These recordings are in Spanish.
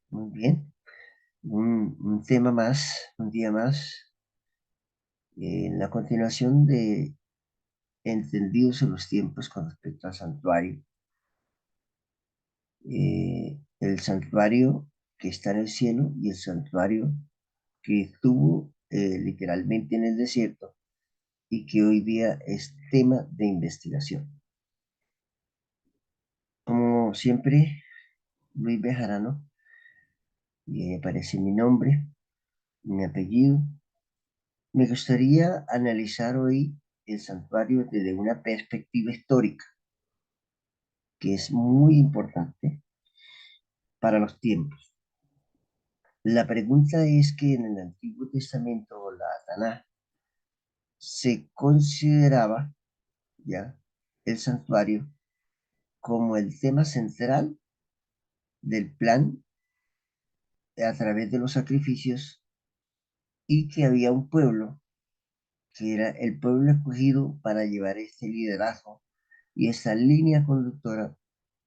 Muy bien. Un tema más, un día más, en la continuación de Entendidos en los tiempos con respecto al santuario. El santuario que está en el cielo y el santuario que estuvo literalmente en el desierto y que hoy día es tema de investigación. Como siempre, Luis Bejarano, y ahí aparece mi nombre, mi apellido. Me gustaría analizar hoy el santuario desde una perspectiva histórica, que es muy importante para los tiempos. La pregunta es que en el Antiguo Testamento, o la Tanaj, se consideraba ya el santuario como el tema central del plan a través de los sacrificios y que había un pueblo que era el pueblo escogido para llevar este liderazgo y esta línea conductora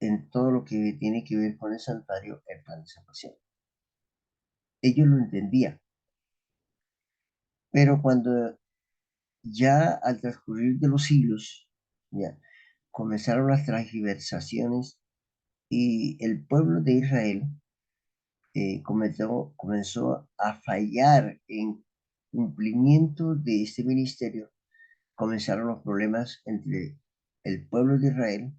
en todo lo que tiene que ver con el santuario, el plan de salvación. Ellos lo entendían, pero cuando ya al transcurrir de los siglos, ya comenzaron las transgiversaciones y el pueblo de Israel comenzó a fallar en cumplimiento de este ministerio, comenzaron los problemas entre el pueblo de Israel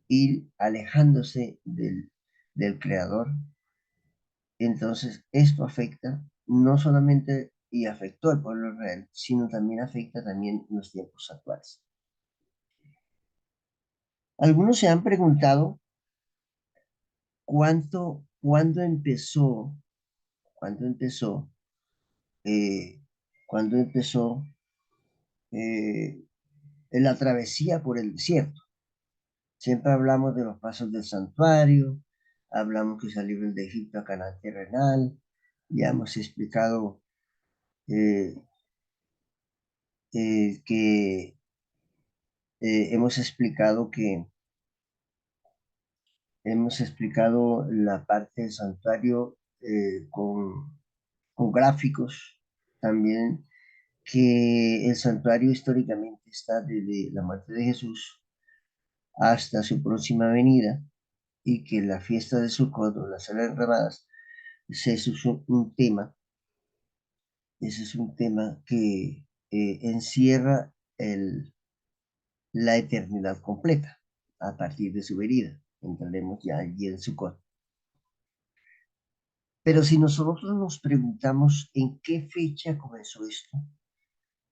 y alejándose del Creador. Entonces, esto afecta no solamente y afectó al pueblo de Israel, sino también afecta también en los tiempos actuales. Algunos se han preguntado cuándo empezó, cuándo empezó, eh, cuándo empezó eh, la travesía por el desierto. Siempre hablamos de los pasos del santuario, hablamos que salieron de Egipto a Canaán terrenal, ya hemos explicado eh, que hemos explicado la parte del santuario con gráficos también, que el santuario históricamente está desde la muerte de Jesús hasta su próxima venida y que la fiesta de Sukkot o las enramadas, ese es un tema, ese es un tema que encierra la eternidad completa a partir de su venida. Entraremos ya allí en Sukkot. Pero si nosotros nos preguntamos en qué fecha comenzó esto,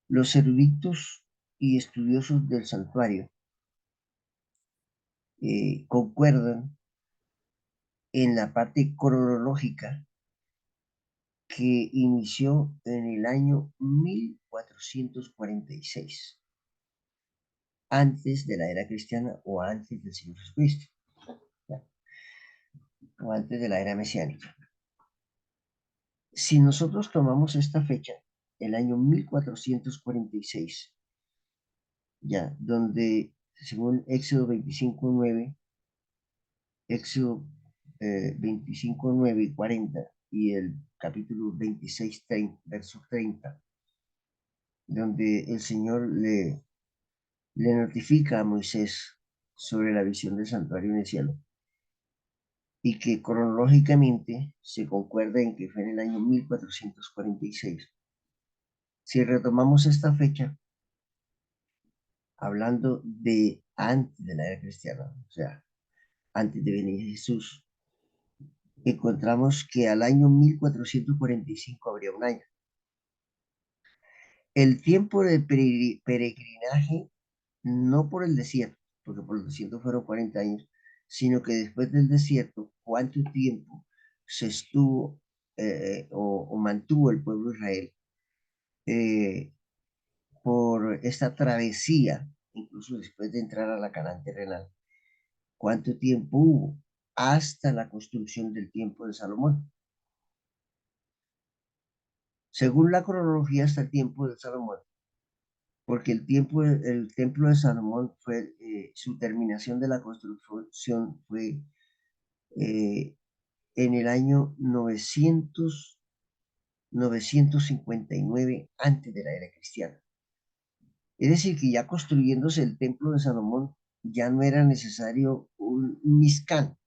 los eruditos y estudiosos del santuario concuerdan en la parte cronológica que inició en el año 1446, antes de la era cristiana o antes del Señor Jesucristo, ¿ya? O antes de la era mesiánica. Si nosotros tomamos esta fecha, el año 1446, ya, donde según Éxodo 25:9, Éxodo 25:9 y 40, y el capítulo 26, verso 30, donde el Señor le notifica a Moisés sobre la visión del santuario en el cielo, y que cronológicamente se concuerda en que fue en el año 1446. Si retomamos esta fecha, hablando de antes de la era cristiana, o sea, antes de venir Jesús, encontramos que al año 1445 habría un año. El tiempo de peregrinaje, no por el desierto, porque por el desierto fueron 40 años, sino que después del desierto, cuánto tiempo se estuvo o mantuvo el pueblo de Israel eh, por esta travesía, incluso después de entrar a la Canaán terrenal, cuánto tiempo hubo hasta la construcción del templo de Salomón. Según la cronología, hasta el tiempo de Salomón, porque el templo de Salomón fue, su terminación de la construcción fue eh, en el año 959 antes de la era cristiana. Es decir, que ya construyéndose el templo de Salomón, ya no era necesario un Mizcán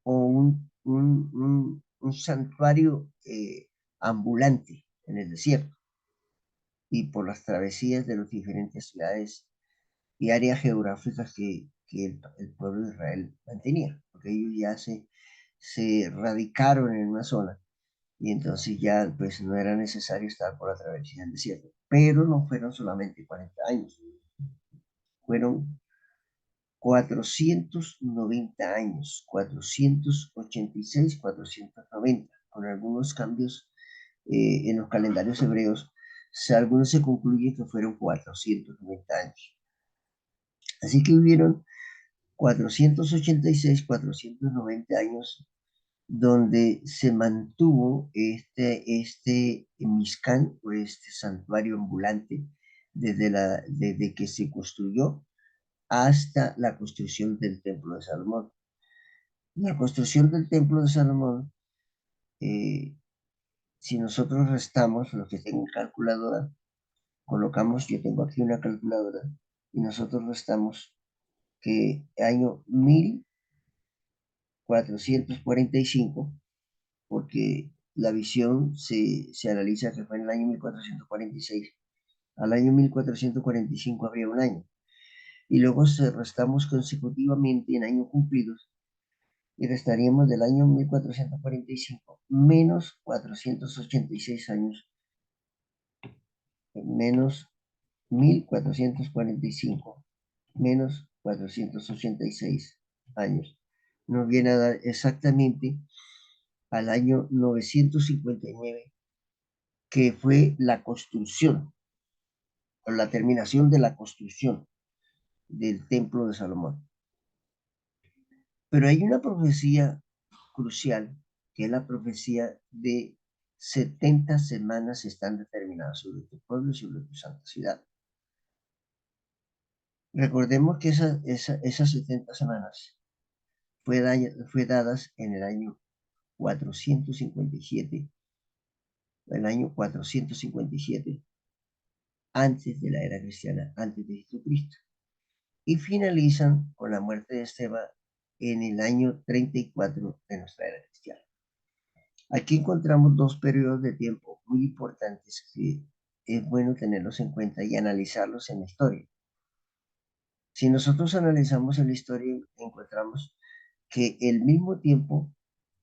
o un santuario ambulante en el desierto y por las travesías de las diferentes ciudades y áreas geográficas que el pueblo de Israel mantenía, porque ellos ya se radicaron en una zona y entonces ya pues no era necesario estar por la travesía del desierto. Pero no fueron solamente 40 años, fueron 490 años, 486, 490, con algunos cambios en los calendarios hebreos, algunos se concluye que fueron 490 años. Así que hubieron 486, 490 años donde se mantuvo este Mizcán o este santuario ambulante desde que se construyó hasta la construcción del Templo de Salomón. La construcción del Templo de Salomón, eh, si nosotros restamos, los que tengan calculadora, colocamos, yo tengo aquí una calculadora, y nosotros restamos que año 1445, porque la visión se analiza que fue en el año 1446, al año 1445 habría un año, y luego se restamos consecutivamente en años cumplidos, y restaríamos del año 1445 menos 486 años, menos 1445 menos 486 años. Nos viene a dar exactamente al año 959, que fue la construcción, o la terminación de la construcción del Templo de Salomón. Pero hay una profecía crucial, que es la profecía de 70 semanas están determinadas sobre tu pueblo y sobre tu santa ciudad. Recordemos que esas 70 semanas fue dadas en el año 457, antes de la era cristiana, antes de Jesucristo, y finalizan con la muerte de Esteban en el año 34 de nuestra era cristiana. Aquí encontramos dos periodos de tiempo muy importantes que es bueno tenerlos en cuenta y analizarlos en la historia. Si nosotros analizamos en la historia, encontramos que el mismo tiempo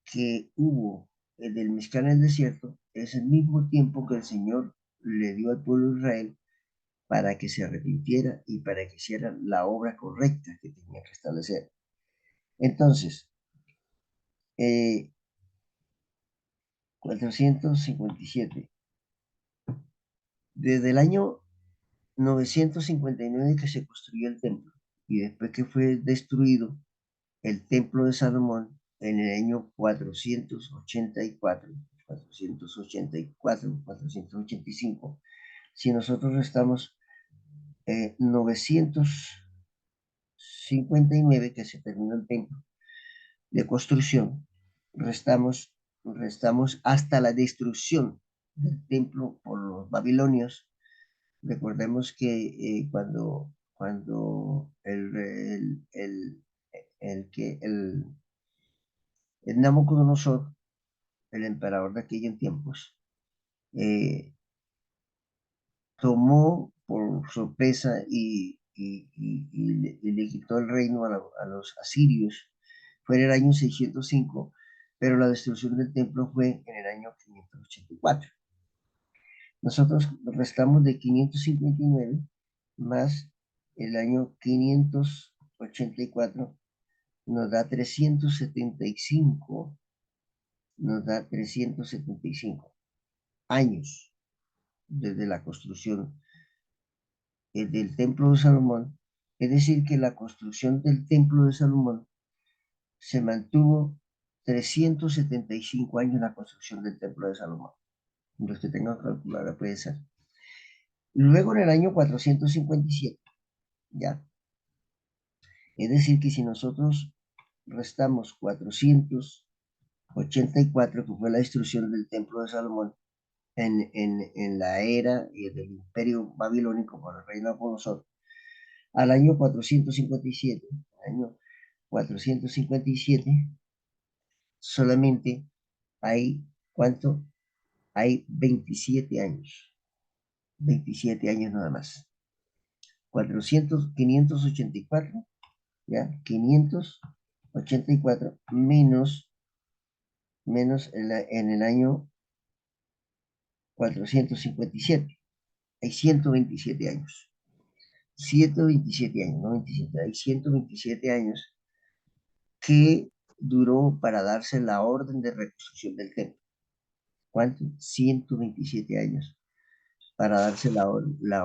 que hubo del Mizcán en el desierto es el mismo tiempo que el Señor le dio al pueblo de Israel para que se arrepintiera y para que hiciera la obra correcta que tenía que establecer. Entonces, 457. Desde el año 959 que se construyó el templo y después que fue destruido el templo de Salomón en el año 484, 484, 485. Si nosotros restamos 959 que se terminó el templo de construcción, restamos hasta la destrucción del templo por los babilonios. Recordemos que cuando el Nabucodonosor, el emperador de aquellos tiempos, eh, tomó por sorpresa y le quitó el reino a los asirios, fue en el año 605, pero la destrucción del templo fue en el año 584. Nosotros restamos de 559 más el año 584, nos da 375, nos da 375 años desde la construcción del Templo de Salomón. Es decir, que la construcción del Templo de Salomón se mantuvo 375 años la construcción del Templo de Salomón. Los que tengan calculadora puede ser. Luego en el año 457, ¿ya? Es decir, que si nosotros restamos 84, que fue la destrucción del templo de Salomón en la era del imperio babilónico por el rey Nabucodonosor, al año 457, año 457, solamente hay, ¿cuánto? Hay 27 años, 27 años nada más. 584, ¿ya? 584 menos en el año 457. Hay 127 años. 127 años, no 27, hay 127 años que duró para darse la orden de reconstrucción del templo. ¿Cuánto? 127 años para darse la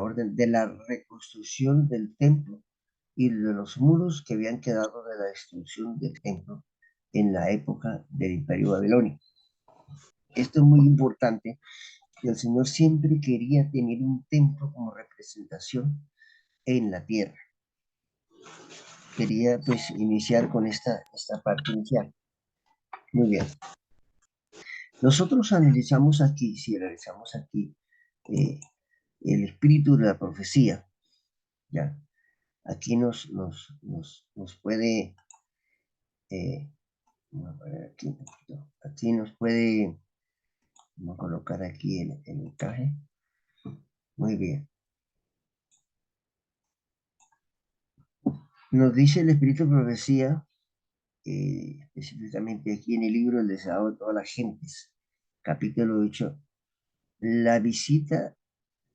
orden de la reconstrucción del templo y de los muros que habían quedado de la destrucción del templo en la época del Imperio Babilónico. Esto es muy importante, que el Señor siempre quería tener un templo como representación en la tierra. Quería pues iniciar con esta parte inicial. Muy bien. Nosotros analizamos aquí, si analizamos aquí eh, el espíritu de la profecía, ¿ya? Aquí nos puede, vamos a poner aquí nos puede, vamos a colocar aquí el encaje. Muy bien. Nos dice el espíritu de profecía, específicamente aquí en el libro El deseado de todas las gentes, capítulo 8, la visita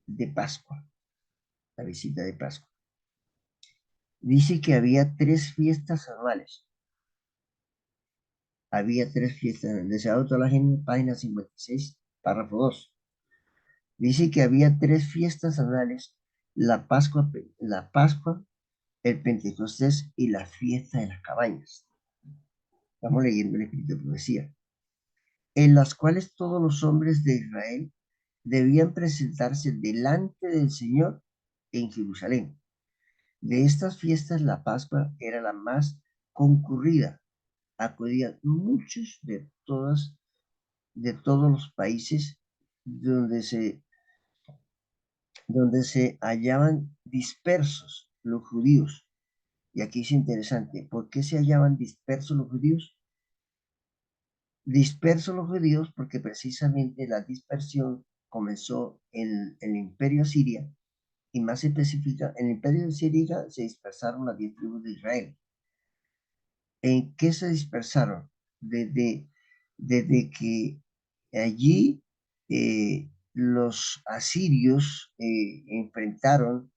de Pascua, la visita de Pascua. Dice que había 3 fiestas anuales. Había 3 fiestas. El deseado de toda la gente, página 56, párrafo 2. Dice que había 3 fiestas anuales: la Pascua, el Pentecostés y la fiesta de las cabañas. Estamos leyendo el Espíritu de Profecía, en las cuales todos los hombres de Israel debían presentarse delante del Señor en Jerusalén. De estas fiestas, la Pascua era la más concurrida. Acudían muchos de todos los países donde se hallaban dispersos los judíos. Y aquí es interesante, ¿por qué se hallaban dispersos los judíos? Dispersos los judíos porque precisamente la dispersión comenzó en el imperio Siria, y más específica, en el imperio Siria se dispersaron las 10 tribus de Israel. ¿En qué se dispersaron? Desde que allí los asirios enfrentaron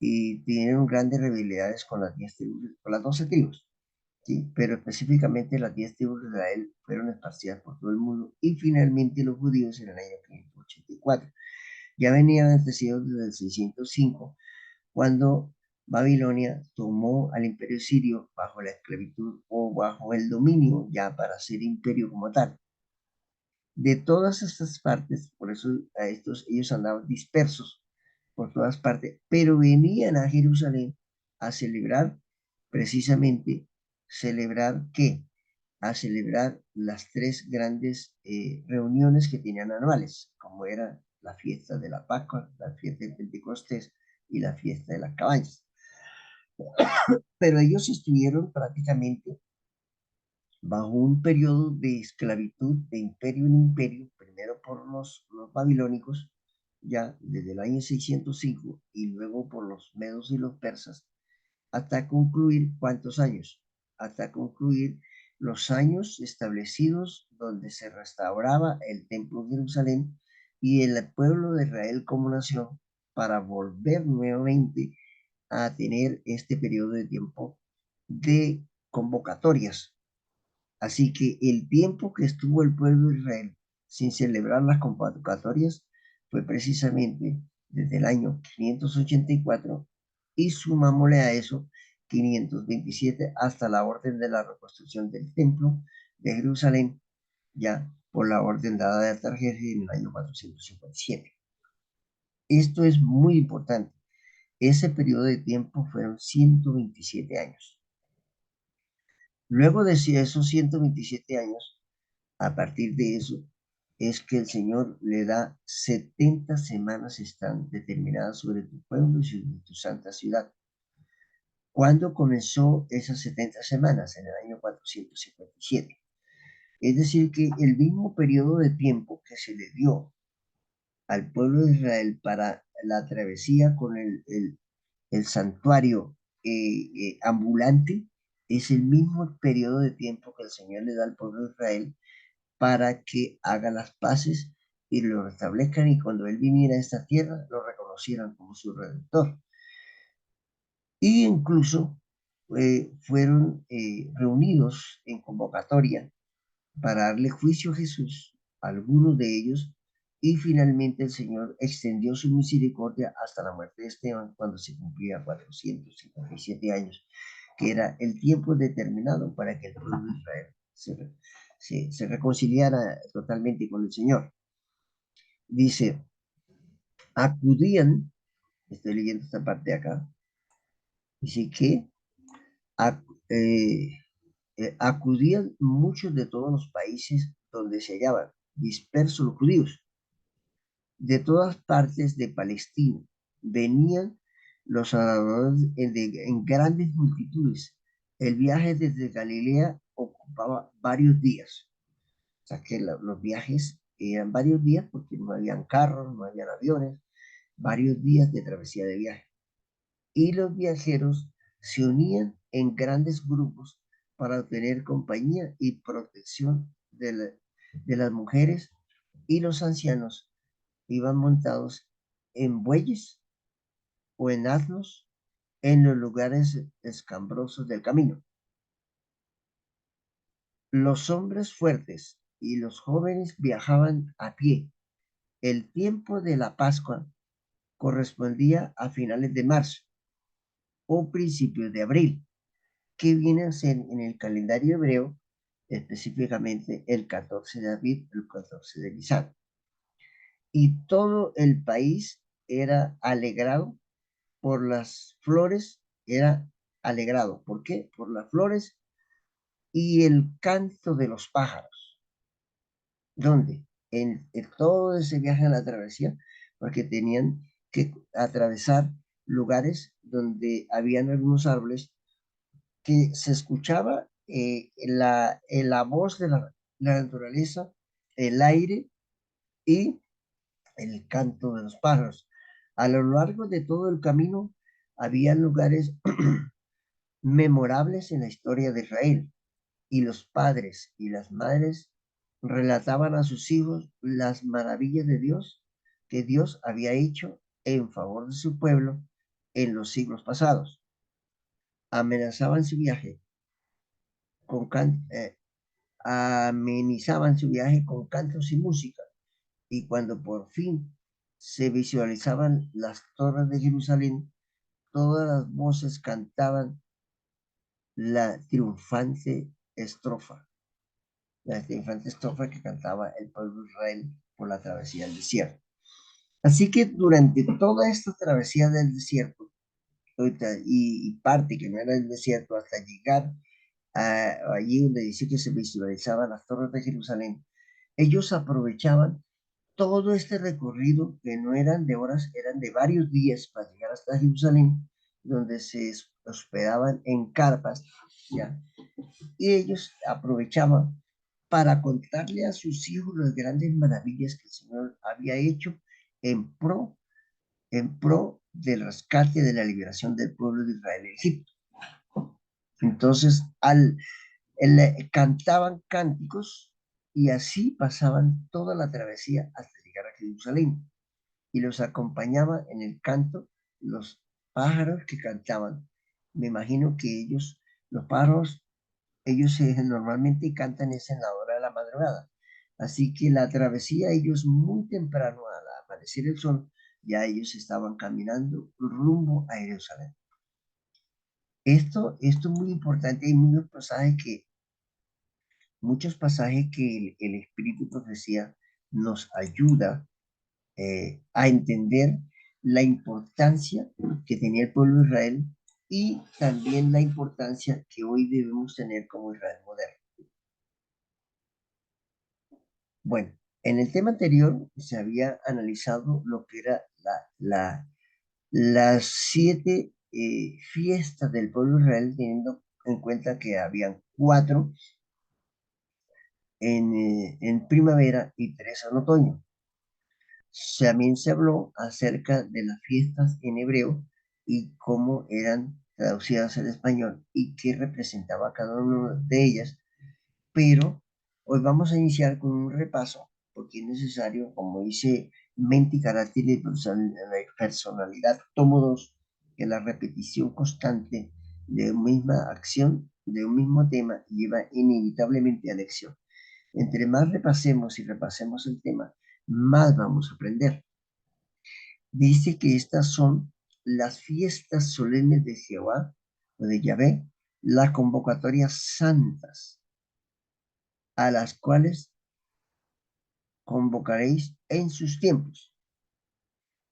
y tuvieron grandes rivalidades con las 10 tribus, con las 12 tribus, ¿sí? Pero específicamente las 10 tribus de Israel fueron esparcidas por todo el mundo, y finalmente los judíos en el año 584. Ya venían antecedidos desde el 605, cuando Babilonia tomó al imperio sirio bajo la esclavitud o bajo el dominio, ya para ser imperio como tal. De todas estas partes, por eso ellos andaban dispersos por todas partes, pero venían a Jerusalén a celebrar, precisamente, ¿celebrar qué? A celebrar las 3 grandes reuniones que tenían anuales, como era la fiesta de la Pascua, la fiesta de Pentecostés y la fiesta de las cabañas. Pero ellos estuvieron prácticamente bajo un periodo de esclavitud de imperio en imperio, primero por los babilónicos, ya desde el año 605, y luego por los medos y los persas, hasta concluir, ¿cuántos años? Hasta concluir los años establecidos donde se restauraba el templo de Jerusalén y el pueblo de Israel como nación, para volver nuevamente a tener este periodo de tiempo de convocatorias. Así que el tiempo que estuvo el pueblo de Israel sin celebrar las convocatorias fue precisamente desde el año 584, y sumámosle a eso 527 hasta la orden de la reconstrucción del templo de Jerusalén, ya por la orden dada de Artajerjes en el año 457. Esto es muy importante. Ese periodo de tiempo fueron 127 años. Luego de esos 127 años, A partir de eso es que el Señor le da 70 semanas están determinadas sobre tu pueblo y sobre tu santa ciudad. ¿Cuándo comenzó esas 70 semanas? En el año 457. Es decir, que el mismo periodo de tiempo que se le dio al pueblo de Israel para la travesía con el santuario ambulante es el mismo periodo de tiempo que el Señor le da al pueblo de Israel para que haga las paces y lo restablezcan y cuando Él viniera a esta tierra lo reconocieran como su redentor. Y incluso fueron reunidos en convocatoria para darle juicio a Jesús, algunos de ellos, y finalmente el Señor extendió su misericordia hasta la muerte de Esteban cuando se cumplía 457 años, que era el tiempo determinado para que el pueblo de Israel se reconciliara totalmente con el Señor. Dice, acudían, estoy leyendo esta parte de acá, dice que eh, acudían muchos de todos los países donde se hallaban dispersos los judíos. De todas partes de Palestina venían los adoradores en grandes multitudes. El viaje desde Galilea ocupaba varios días. O sea que los viajes eran varios días porque no habían carros, no habían aviones, varios días de travesía de viaje. Y los viajeros se unían en grandes grupos para obtener compañía y protección de las mujeres y los ancianos iban montados en bueyes o en asnos en los lugares escambrosos del camino. Los hombres fuertes y los jóvenes viajaban a pie. El tiempo de la Pascua correspondía a finales de marzo o principios de abril, que viene a ser en el calendario hebreo específicamente el 14 de abril, el 14 de Nisan. Y todo el país era alegrado por las flores, era alegrado. ¿Por qué? Por las flores y el canto de los pájaros. ¿Dónde? En todo ese viaje a la travesía, porque tenían que atravesar lugares donde habían algunos árboles que se escuchaba la voz de la naturaleza, el aire y el canto de los pájaros. A lo largo de todo el camino había lugares memorables en la historia de Israel y los padres y las madres relataban a sus hijos las maravillas de Dios que Dios había hecho en favor de su pueblo en los siglos pasados. Amenazaban su viaje con amenizaban su viaje con cantos y música y cuando por fin se visualizaban las torres de Jerusalén, todas las voces cantaban la triunfante estrofa, la triunfante estrofa que cantaba el pueblo de Israel por la travesía del desierto. Así que durante toda esta travesía del desierto, y parte que no era el desierto, hasta llegar allí donde dice que se visualizaban las torres de Jerusalén, ellos aprovechaban todo este recorrido que no eran de horas, eran de varios días para llegar hasta Jerusalén, donde se hospedaban en carpas, ¿ya? Y ellos aprovechaban para contarle a sus hijos las grandes maravillas que el Señor había hecho en pro, en pro del rescate de la liberación del pueblo de Israel de Egipto. Entonces, cantaban cánticos y así pasaban toda la travesía hasta llegar a Jerusalén. Y los acompañaba en el canto los pájaros que cantaban. Me imagino que los pájaros, ellos normalmente cantan es en la hora de la madrugada. Así que la travesía, ellos muy temprano al aparecer el sol, ya ellos estaban caminando rumbo a Jerusalén. Esto es muy importante. Hay muchos pasajes que el Espíritu Profecía nos ayuda a entender la importancia que tenía el pueblo de Israel y también la importancia que hoy debemos tener como Israel moderno. Bueno, en el tema anterior se había analizado lo que era las 7 fiestas del pueblo de Israel, teniendo en cuenta que habían 4 en primavera y 3 en otoño. También se habló acerca de las fiestas en hebreo y cómo eran traducidas al español y qué representaba cada una de ellas, pero hoy vamos a iniciar con un repaso, porque es necesario, como dice Mente y Carácter y Personalidad, tomo 2, que la repetición constante de una misma acción, de un mismo tema, lleva inevitablemente a lección. Entre más repasemos y repasemos el tema, más vamos a aprender. Dice que estas son las fiestas solemnes de Jehová o de Yahvé, las convocatorias santas, a las cuales convocaréis en sus tiempos.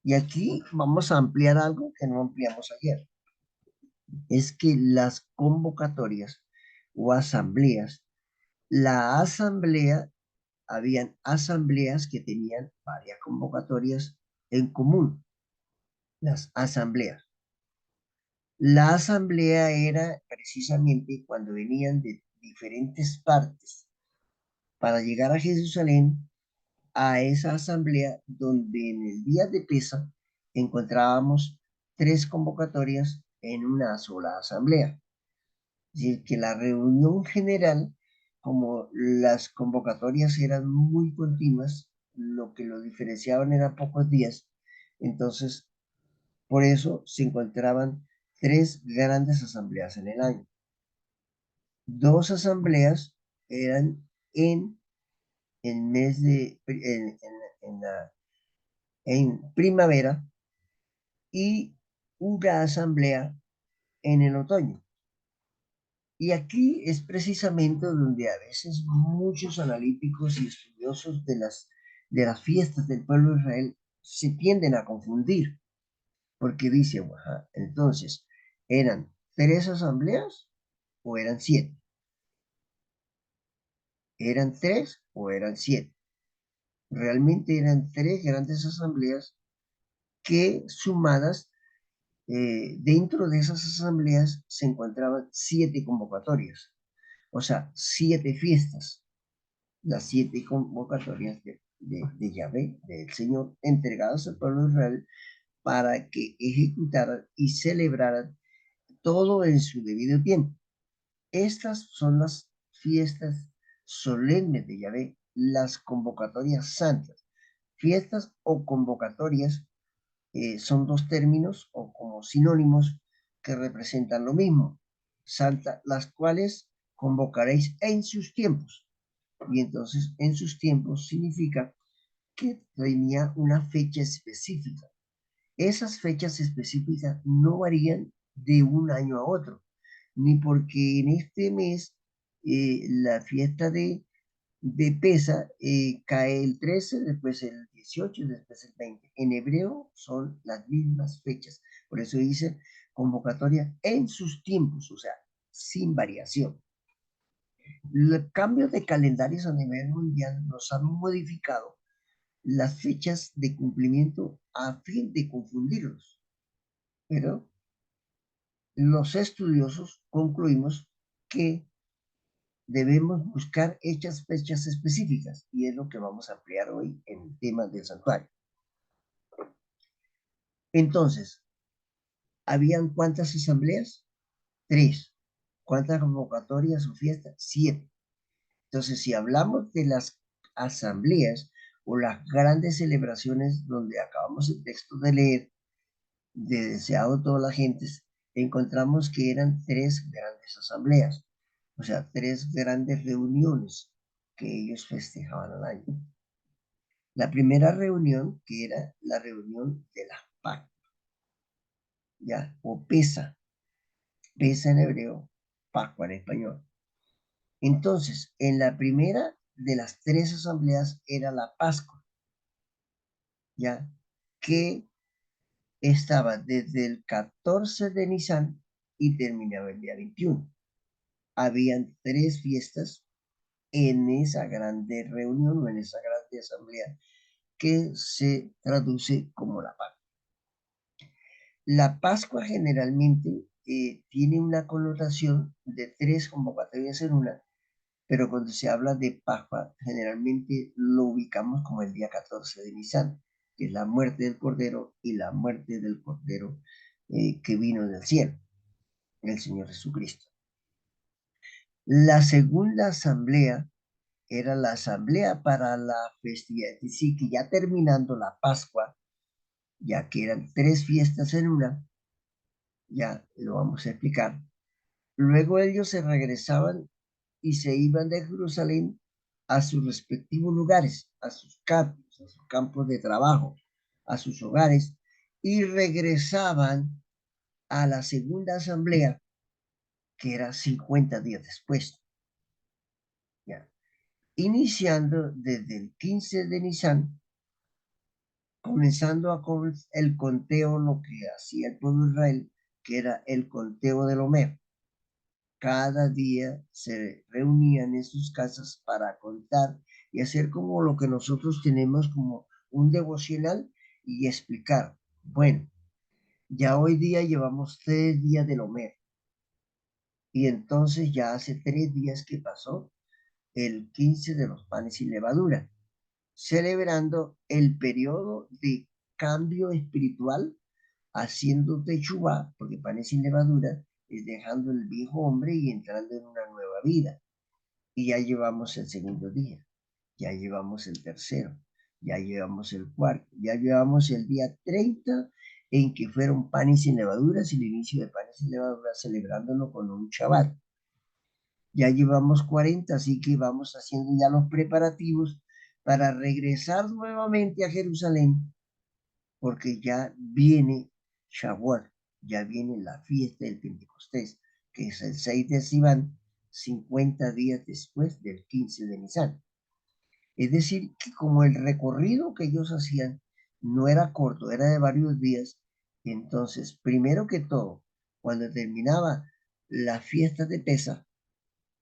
Y aquí vamos a ampliar algo que no ampliamos ayer. Es que las convocatorias o asambleas, la asamblea, habían asambleas que tenían varias convocatorias en común, las asambleas. La asamblea era precisamente cuando venían de diferentes partes para llegar a Jerusalén, a esa asamblea donde en el día de Pesa encontrábamos 3 convocatorias en una sola asamblea. Es decir, que la reunión general, como las convocatorias eran muy continuas, lo que lo diferenciaban eran pocos días, entonces por eso se encontraban 3 grandes asambleas en el año. 2 asambleas eran en el mes de, en primavera y una asamblea en el otoño. Y aquí es precisamente donde a veces muchos analíticos y estudiosos de las fiestas del pueblo de Israel se tienden a confundir, porque dicen, ajá, entonces, ¿eran 3 asambleas o eran 7? ¿Eran 3 o eran 7? Realmente eran 3 grandes asambleas que sumadas, dentro de esas asambleas se encontraban 7 convocatorias, o sea, 7 fiestas, las 7 convocatorias de Yahvé, del Señor, entregadas al pueblo de Israel para que ejecutaran y celebraran todo en su debido tiempo. Estas son las fiestas solemnes de Yahvé, las convocatorias santas. Fiestas o convocatorias son 2 términos o como sinónimos que representan lo mismo. Santa, las cuales convocaréis en sus tiempos. Y entonces en sus tiempos significa que tenía una fecha específica. Esas fechas específicas no varían de un año a otro, ni porque en este mes la fiesta de Pesa cae el 13, después el 18 y después el 20. En hebreo son las mismas fechas. Por eso dice convocatoria en sus tiempos, o sea, sin variación. Los cambios de calendarios a nivel mundial nos han modificado las fechas de cumplimiento a fin de confundirlos. Pero los estudiosos concluimos que debemos buscar hechas fechas específicas y es lo que vamos a ampliar hoy en el tema del santuario. Entonces, ¿habían cuántas asambleas? 3. ¿Cuántas convocatorias o fiestas? 7. Entonces, si hablamos de las asambleas o las grandes celebraciones donde acabamos el texto de leer, de deseado todas las gentes, encontramos que eran 3 grandes asambleas, o sea, 3 grandes reuniones que ellos festejaban al año. La primera reunión, que era la reunión de las Pascuas, ¿ya? O Pesa, Pesa en hebreo, Pascua en español. Entonces, en la primera de las 3 asambleas era la Pascua, ¿ya? Que estaba desde el 14 de Nisan y terminaba el día 21. Habían 3 fiestas en esa grande reunión o en esa grande asamblea que se traduce como la Pascua. La Pascua generalmente tiene una connotación de tres convocatorias en una, pero cuando se habla de Pascua, generalmente lo ubicamos como el día 14 de Nisan, que es la muerte del Cordero y la muerte del Cordero que vino del cielo, el Señor Jesucristo. La segunda asamblea era la asamblea para la festividad, es decir, que ya terminando la Pascua, ya que eran tres fiestas en una, ya lo vamos a explicar. Luego ellos se regresaban y se iban de Jerusalén a sus respectivos lugares, a sus campos de trabajo, a sus hogares, y regresaban a la segunda asamblea, que era 50 días después, ya. Iniciando desde el 15 de Nisan, comenzando con el conteo, lo que hacía el pueblo de Israel, que era el conteo del Omer. Cada día se reunían en sus casas para contar y hacer como lo que nosotros tenemos como un devocional y explicar. Bueno, ya hoy día llevamos 3 días del Omer y entonces ya hace 3 días que pasó el 15 de los panes sin levadura, celebrando el periodo de cambio espiritual, haciendo techubá, porque panes sin levadura es dejando el viejo hombre y entrando en una nueva vida. Y ya llevamos el segundo día, ya llevamos el tercero, ya llevamos el cuarto, ya llevamos el día 30 en que fueron panes sin levaduras y el inicio de panes sin levaduras celebrándolo con un Shabbat. Ya llevamos 40, así que vamos haciendo ya los preparativos para regresar nuevamente a Jerusalén, porque ya viene Shavuot, ya viene la fiesta del Pentecostés, que es el 6 de Sivan, 50 días después del 15 de Nisan. Es decir, que como el recorrido que ellos hacían no era corto, era de varios días, entonces, primero que todo, cuando terminaba la fiesta de Pesa,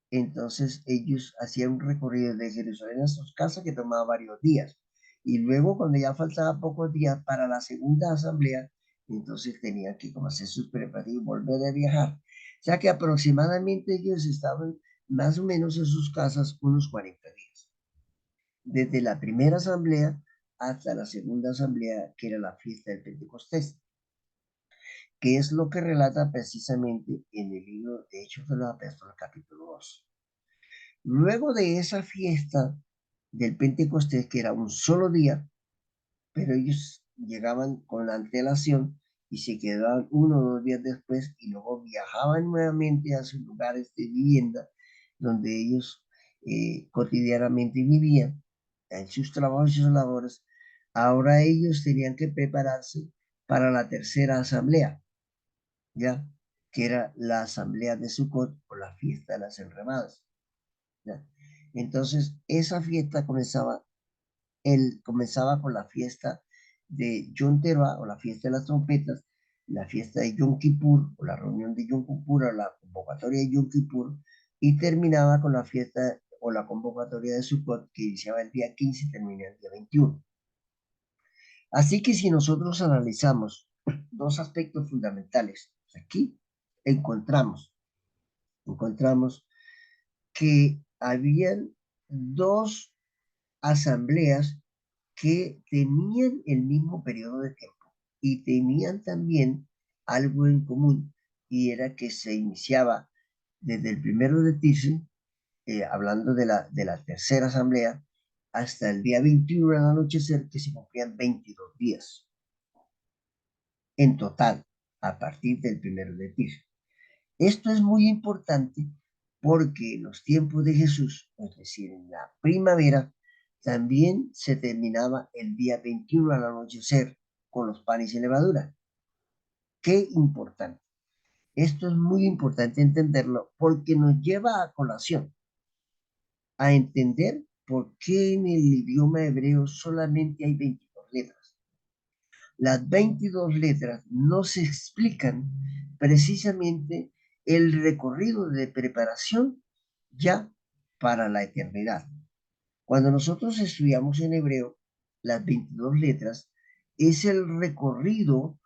entonces ellos hacían un recorrido de Jerusalén a sus casas que tomaba varios días. Y luego, cuando ya faltaba pocos días para la segunda asamblea, entonces tenían que como hacer sus preparativos y volver a viajar. O sea que aproximadamente ellos estaban más o menos en sus casas unos 40 días. Desde la primera asamblea hasta la segunda asamblea, que era la fiesta del Pentecostés, que es lo que relata precisamente en el libro de Hechos de los Apóstoles, capítulo 2. Luego de esa fiesta del Pentecostés, que era un solo día, pero ellos llegaban con la antelación y se quedaban 1 o 2 días después y luego viajaban nuevamente a sus lugares de vivienda donde ellos cotidianamente vivían, en sus trabajos y sus labores. Ahora ellos tenían que prepararse para la tercera asamblea, ya, que era la asamblea de Sukkot o la fiesta de las enramadas. ¿Ya? Entonces, esa fiesta comenzaba con la fiesta de Yom Teruah o la fiesta de las trompetas, la fiesta de Yom Kippur o la reunión de Yom Kippur o la convocatoria de Yom Kippur y terminaba con la fiesta o la convocatoria de Sukkot que iniciaba el día 15 y terminaba el día 21. Así que si nosotros analizamos dos aspectos fundamentales, aquí encontramos, encontramos que habían dos asambleas que tenían el mismo periodo de tiempo y tenían también algo en común, y era que se iniciaba desde el 1 de Tisri, hablando de la tercera asamblea, hasta el día 21 al anochecer, que se cumplían 22 días en total a partir del 1 de Tisri. Esto es muy importante porque en los tiempos de Jesús, es decir, en la primavera, también se terminaba el día 21 al anochecer con los panes y levadura. Qué importante. Esto es muy importante entenderlo porque nos lleva a colación a entender por qué en el idioma hebreo solamente hay 22 letras. Las 22 letras nos explican precisamente el recorrido de preparación ya para la eternidad. Cuando nosotros estudiamos en hebreo, las 22 letras es el recorrido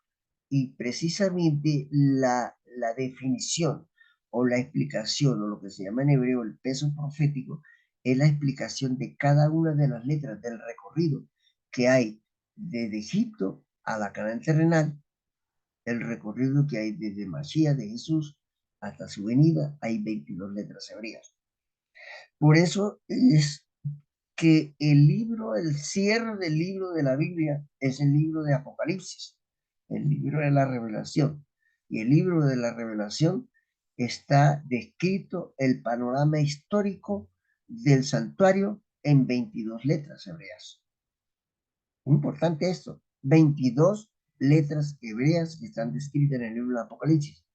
y precisamente la definición o la explicación o lo que se llama en hebreo el peso profético es la explicación de cada una de las letras del recorrido que hay desde Egipto a la Canaán terrenal, el recorrido que hay desde Mashiach de Jesús hasta su venida, hay 22 letras hebreas. Por eso es que el libro, el cierre del libro de la Biblia es el libro de Apocalipsis, el libro de la revelación. Y el libro de la revelación está descrito el panorama histórico del santuario en 22 letras hebreas. Importante esto, 22 letras hebreas que están descritas en el libro de Apocalipsis.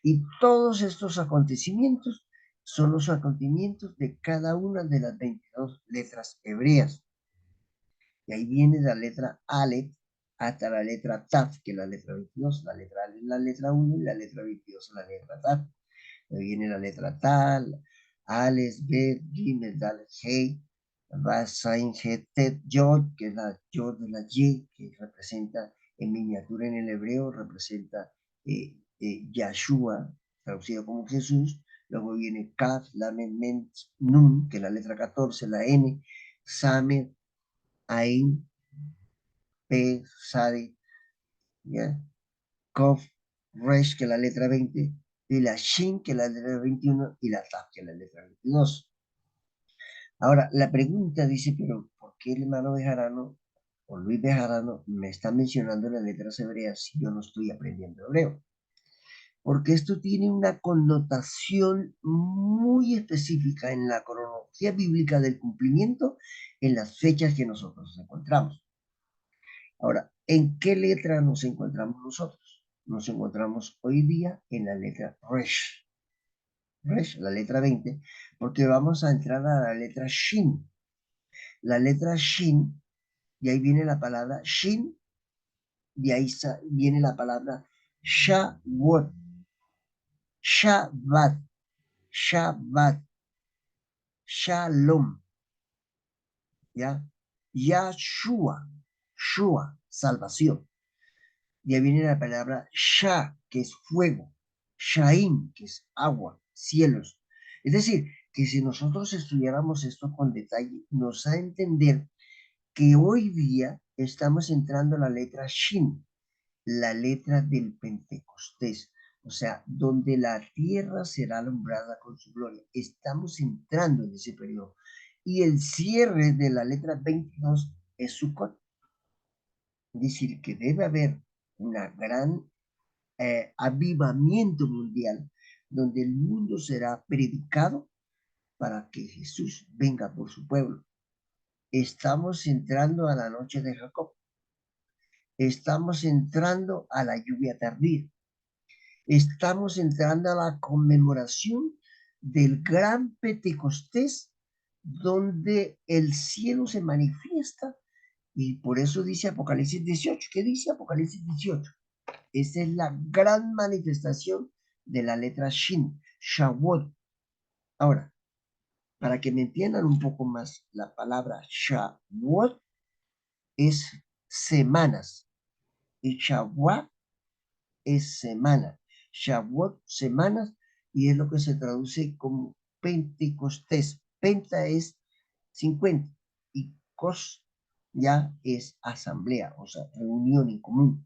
Y todos estos acontecimientos son los acontecimientos de cada una de las 22 letras hebreas. Y ahí viene la letra Aleph hasta la letra Taf, que es la letra 22. La letra Aleph es la letra 1 y la letra 22 es la letra Taf. Ahí viene la letra Tal, Ales, Bet, Gimel, Dal, Hey, Rasain, Hetet, Yod, que es la Yod de la Y, que representa en miniatura en el hebreo, representa Yahshua, traducido como Jesús. Luego viene Kaf, Lamed, Men, Nun, que es la letra 14, la N, Samer, Ain, P, Sade, ¿ya? Kof, Resh, que es la letra 20, y la Shin, que es la letra 21, y la Taf, que es la letra 22. Ahora, la pregunta dice, pero ¿por qué el hermano Bejarano o Luis Bejarano me está mencionando las letras hebreas si yo no estoy aprendiendo hebreo? Porque esto tiene una connotación muy específica en la cronología bíblica del cumplimiento en las fechas que nosotros nos encontramos. Ahora, ¿en qué letra nos encontramos nosotros? Nos encontramos hoy día en la letra Resh. Resh, la letra 20, porque vamos a entrar a la letra Shin. La letra Shin, y ahí viene la palabra Shin, de ahí viene la palabra Shavuot, Shabbat, Shabbat, Shalom, ¿ya? Yahshua, Shua, salvación. Y ahí viene la palabra Shah, que es fuego, Shaim, que es agua, cielos. Es decir, que si nosotros estudiáramos esto con detalle, nos da a entender que hoy día estamos entrando a la letra Shin, la letra del Pentecostés, o sea, donde la tierra será alumbrada con su gloria. Estamos entrando en ese periodo. Y el cierre de la letra 22 es Sukkot. Es decir, que debe haber una gran avivamiento mundial, donde el mundo será predicado para que Jesús venga por su pueblo. Estamos entrando a la noche de Jacob. Estamos entrando a la lluvia tardía. Estamos entrando a la conmemoración del gran Pentecostés, donde el cielo se manifiesta, y por eso dice Apocalipsis 18. ¿Qué dice Apocalipsis 18? Esa es la gran manifestación de la letra Shin, Shavuot. Ahora, para que me entiendan un poco más, la palabra Shavuot es semanas y Shavuot es semana. Shavuot, semanas, y es lo que se traduce como Pentecostés. Penta es 50 y Cos ya es asamblea, o sea, reunión en común,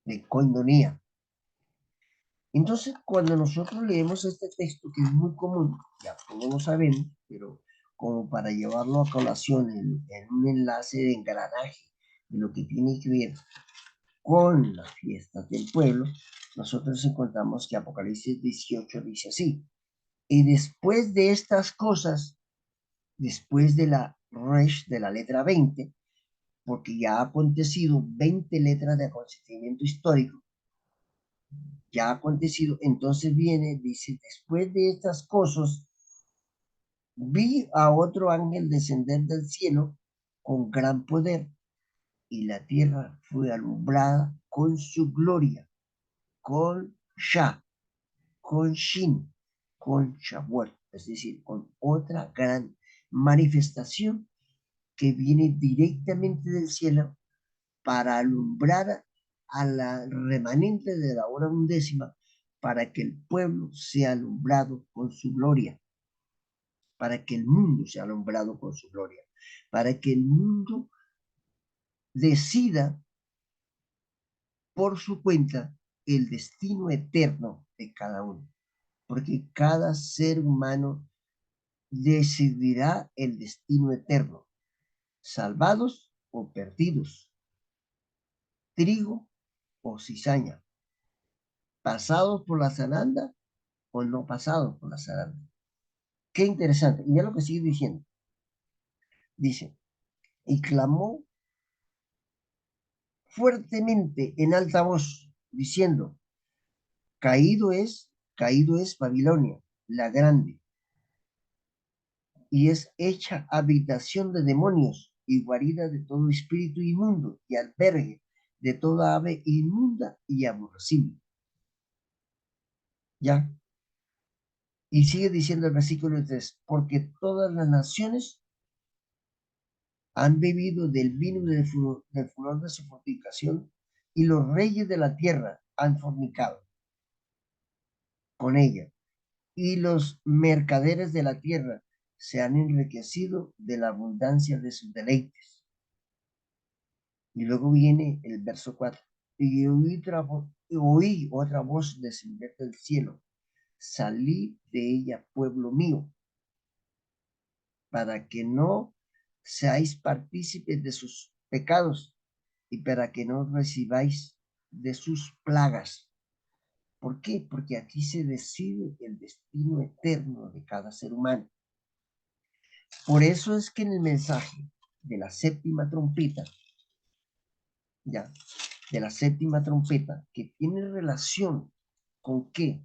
de coinonía. Entonces, cuando nosotros leemos este texto, que es muy común, ya todos lo sabemos, pero como para llevarlo a colación en un enlace de engranaje de lo que tiene que ver con las fiestas del pueblo, nosotros encontramos que Apocalipsis 18 dice así: y después de estas cosas, después de la resh de la letra 20, porque ya ha acontecido 20 letras de acontecimiento histórico, ya ha acontecido, entonces viene, dice, después de estas cosas, vi a otro ángel descender del cielo con gran poder, y la tierra fue alumbrada con su gloria, con Shah, con Shin, con Shavuot. es decir, con otra gran manifestación que viene directamente del cielo para alumbrar a la remanente de la hora undécima, para que el pueblo sea alumbrado con su gloria, para que el mundo sea alumbrado con su gloria, para que el mundo decida por su cuenta el destino eterno de cada uno, porque cada ser humano decidirá el destino eterno, salvados o perdidos, trigo o cizaña, pasados por la zaranda o no pasados por la zaranda. Qué interesante. Y ya lo que sigue diciendo. Dice, y clamó fuertemente en alta voz, diciendo, caído es Babilonia, la grande, y es hecha habitación de demonios y guarida de todo espíritu inmundo y albergue de toda ave inmunda y aborrecible. ¿Ya? Y sigue diciendo el versículo 3, porque todas las naciones han bebido del vino del furor de su fornicación, y los reyes de la tierra han fornicado con ella, y los mercaderes de la tierra se han enriquecido de la abundancia de sus deleites. Y luego viene el verso 4. Y oí otra voz descender del cielo. Salid de ella, pueblo mío, para que no seáis partícipes de sus pecados y para que no recibáis de sus plagas. ¿Por qué? Porque aquí se decide el destino eterno de cada ser humano. Por eso es que en el mensaje de la séptima trompeta, ya, de la séptima trompeta, que tiene relación con qué?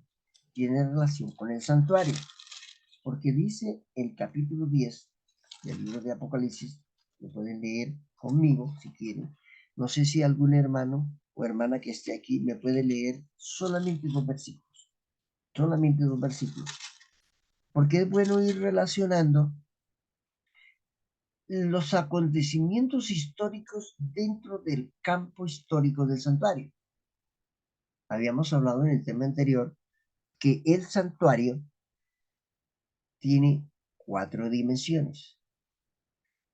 Tiene relación con el santuario, porque dice el capítulo 10 del libro de Apocalipsis, lo pueden leer conmigo si quieren. No sé si algún hermano o hermana que esté aquí me puede leer solamente dos versículos, porque es bueno ir relacionando los acontecimientos históricos dentro del campo histórico del santuario. Habíamos hablado en el tema anterior que el santuario tiene 4 dimensiones.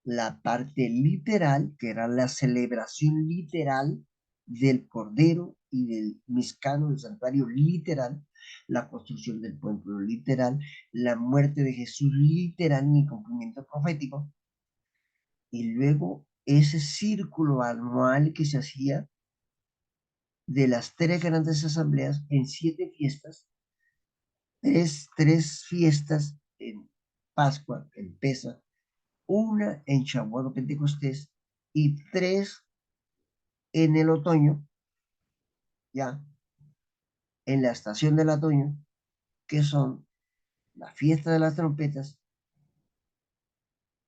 La parte literal, que era la celebración literal del Cordero y del Mizcano, del santuario literal, la construcción del pueblo literal, la muerte de Jesús literal en el cumplimiento profético, y luego ese círculo anual que se hacía de las 3 grandes asambleas en 7 fiestas, tres fiestas en Pascua, en Pesa, una en Shavuot o Pentecostés y 3 en el otoño, ya, en la estación del otoño, que son la fiesta de las trompetas,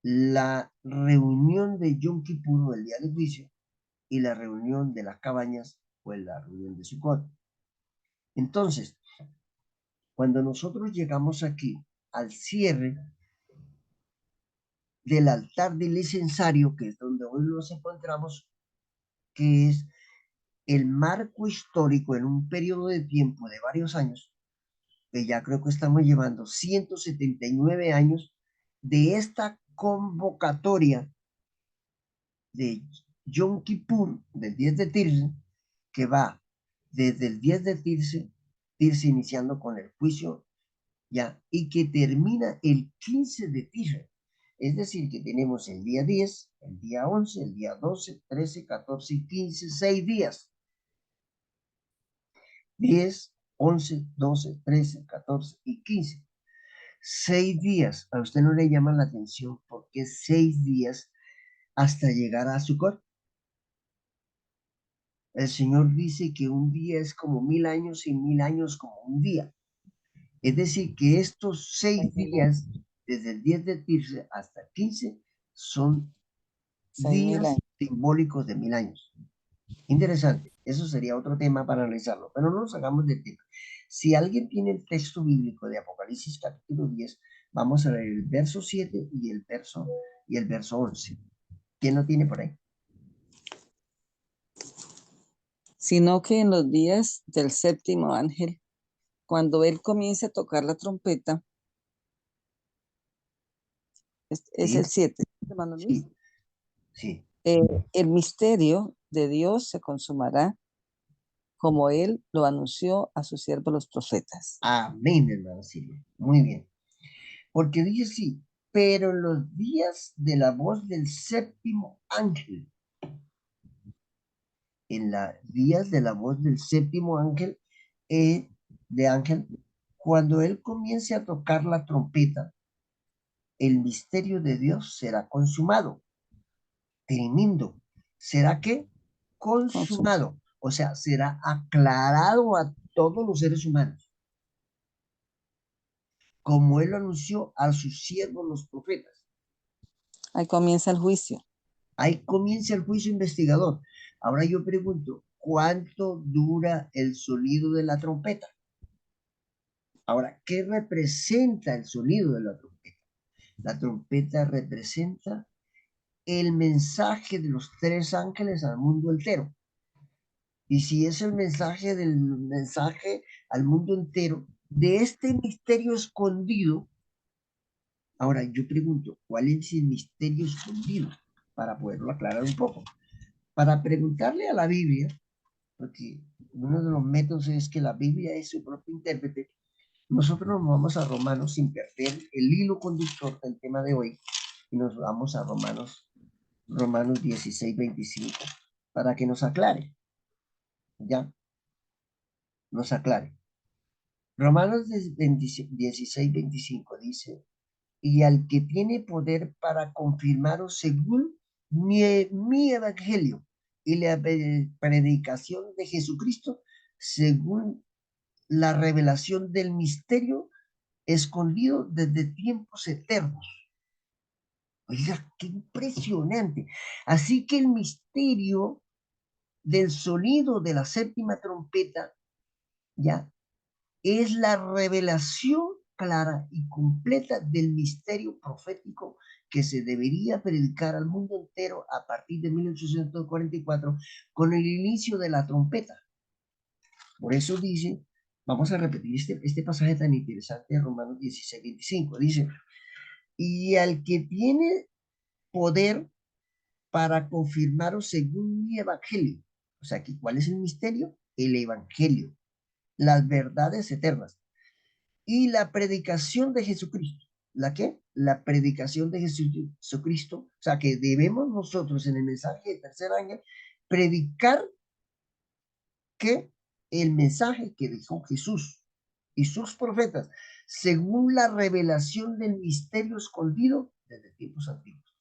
la reunión de Yom Kippur, el día del juicio, y la reunión de las cabañas, o la reunión de Sukkot. Entonces, cuando nosotros llegamos aquí al cierre del altar del incensario, que es donde hoy nos encontramos, que es el marco histórico en un periodo de tiempo de varios años, que ya creo que estamos llevando 179 años de esta convocatoria de Yom Kippur, del 10 de Tirse, que va desde el 10 de Tirse iniciando con el juicio, ya, y que termina el 15 de Tirse. Es decir, que tenemos el día 10, el día 11, el día 12, 13, 14 y 15, 6 días. 10, 11, 12, 13, 14 y 15. 6 días. ¿A usted no le llama la atención por qué 6 días hasta llegar a Sukkot? El Señor dice que un día es como 1000 años y 1000 años como un día. Es decir, que estos 6 días, desde el 10 de Tirse hasta el 15, son 6.000 días años. simbólicos de 1000 años. Interesante. Eso sería otro tema para analizarlo, pero no nos hagamos del tema. Si alguien tiene el texto bíblico de Apocalipsis capítulo 10, Vamos a ver el verso 7 y el verso 11. ¿Quién lo tiene por ahí? Sino que en los días del séptimo ángel, cuando él comience a tocar la trompeta, es el Sí, 7, hermano Luis, sí, sí. eh, el misterio de Dios se consumará como él lo anunció a sus siervos los profetas. Amén, hermano Silvia. Muy bien. Porque dice sí, pero en los días de la voz del séptimo ángel, en los días de la voz del séptimo ángel, de ángel, cuando él comience a tocar la trompeta, el misterio de Dios será consumado. Tremendo. ¿Será que consumado? O sea, será aclarado a todos los seres humanos, como él lo anunció a sus siervos los profetas. Ahí comienza el juicio. Ahí comienza el juicio investigador. Ahora yo pregunto, ¿cuánto dura el sonido de la trompeta? Ahora, ¿qué representa el sonido de la trompeta? La trompeta representa el mensaje de los tres ángeles al mundo entero. Y si es el mensaje al mundo entero de este misterio escondido, ahora yo pregunto, ¿cuál es el misterio escondido? Para poderlo aclarar un poco. Para preguntarle a la Biblia, porque uno de los métodos es que la Biblia es su propio intérprete, nosotros nos vamos a Romanos sin perder el hilo conductor del tema de hoy y nos vamos a Romanos 16, 25, para que nos aclare, ya, nos aclare. Romanos 16, 25 dice, y al que tiene poder para confirmaros según mi evangelio y la predicación de Jesucristo, según la revelación del misterio escondido desde tiempos eternos. Oiga, qué impresionante. Así que el misterio del sonido de la séptima trompeta ya es la revelación clara y completa del misterio profético que se debería predicar al mundo entero a partir de 1844 con el inicio de la trompeta. Por eso dice, vamos a repetir este pasaje tan interesante de Romanos 16, 25. Dice, y al que tiene poder para confirmaros según mi evangelio. O sea, ¿cuál es el misterio? El evangelio, las verdades eternas y la predicación de Jesucristo. ¿La qué? La predicación de Jesucristo. O sea, que debemos nosotros en el mensaje del tercer ángel predicar que el mensaje que dijo Jesús y sus profetas, según la revelación del misterio escondido desde tiempos antiguos.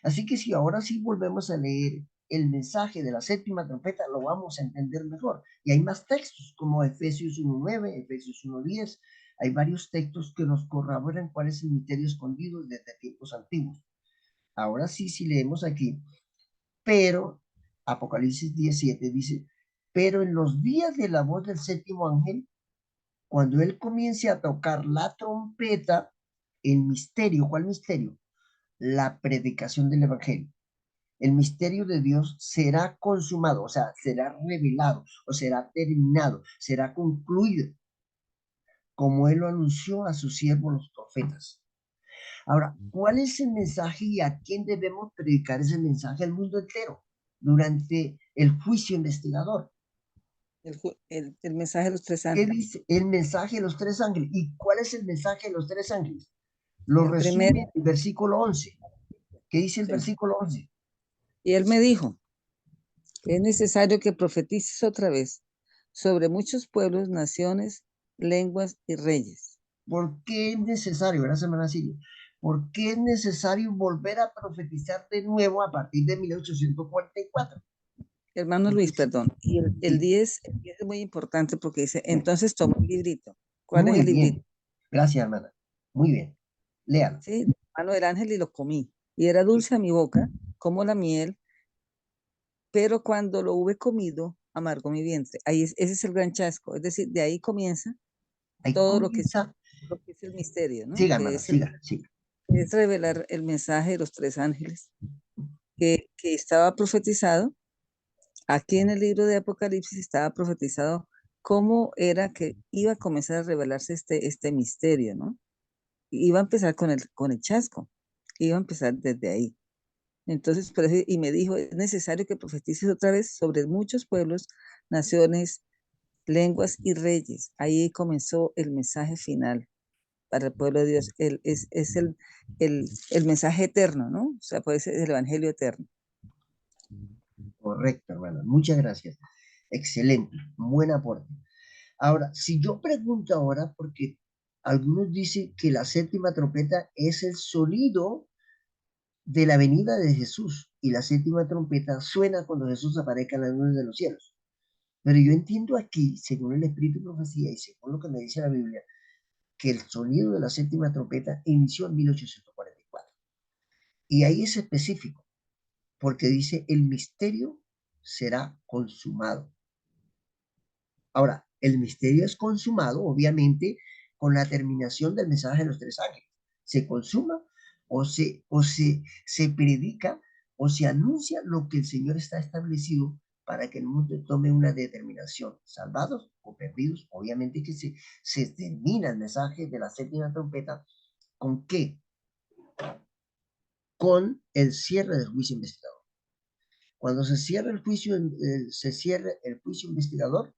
Así que si ahora sí volvemos a leer el mensaje de la séptima trompeta, lo vamos a entender mejor. Y hay más textos, como Efesios 1:9, Efesios 1:10. Hay varios textos que nos corroboran cuál es el misterio escondido desde tiempos antiguos. Ahora sí, si leemos aquí, pero Apocalipsis 17 dice, pero en los días de la voz del séptimo ángel, cuando él comience a tocar la trompeta, el misterio, ¿cuál misterio? La predicación del evangelio. El misterio de Dios será consumado, o sea, será revelado, o será terminado, será concluido, como Él lo anunció a sus siervos los profetas. Ahora, ¿cuál es el mensaje y a quién debemos predicar ese mensaje al mundo entero durante el juicio investigador? El mensaje de los tres ¿Qué ángeles. dice el mensaje de los tres ángeles? ¿Y cuál es el mensaje de los tres ángeles? Lo El primero, resume el versículo 11. ¿Qué dice el sí. versículo 11? Y él me dijo, es necesario que profetices otra vez sobre muchos pueblos, naciones, lenguas y reyes. ¿Por qué es necesario? Gracias, hermana Silvia. ¿Por qué es necesario volver a profetizar de nuevo a partir de 1844? Hermano Porque Luis, perdón. Y el sí, 10, el 10 es muy importante porque dice, entonces toma un librito. ¿Cuál es muy el librito? bien. Gracias, hermana. Muy bien. Léalo. Sí, de mano del ángel y lo comí. Y era dulce a mi boca, como la miel, pero cuando lo hube comido, amargó mi vientre. Ese es el gran chasco. Es decir, de ahí comienza Ahí todo lo que... comienza. lo que es el misterio, ¿no? Siga, Que hermana, es, siga, siga. es revelar el mensaje de los tres ángeles que estaba profetizado. Aquí en el libro de Apocalipsis estaba profetizado cómo era que iba a comenzar a revelarse este misterio, ¿no? Iba a empezar con el chasco, iba a empezar desde ahí. Entonces, por eso, y me dijo, es necesario que profetices otra vez sobre muchos pueblos, naciones, lenguas y reyes. Ahí comenzó el mensaje final para el pueblo de Dios. Es el mensaje eterno, ¿no? O sea, puede ser el evangelio eterno. Correcto, hermana. Muchas gracias. Excelente. Buen aporte. Ahora, si yo pregunto ahora, porque algunos dicen que la séptima trompeta es el sonido de la venida de Jesús y la séptima trompeta suena cuando Jesús aparezca en las nubes de los cielos. Pero yo entiendo aquí, según el Espíritu de Profecía y según lo que me dice la Biblia, que el sonido de la séptima trompeta inició en 1844. Y ahí es específico, porque dice, el misterio será consumado. Ahora, el misterio es consumado, obviamente, con la terminación del mensaje de los tres ángeles. Se consuma se predica o se anuncia lo que el Señor está establecido para que el mundo tome una determinación, salvados o perdidos. Obviamente que se termina el mensaje de la séptima trompeta. ¿Con qué? Con el cierre del juicio investigador. Cuando se cierra el juicio, se cierra el juicio investigador,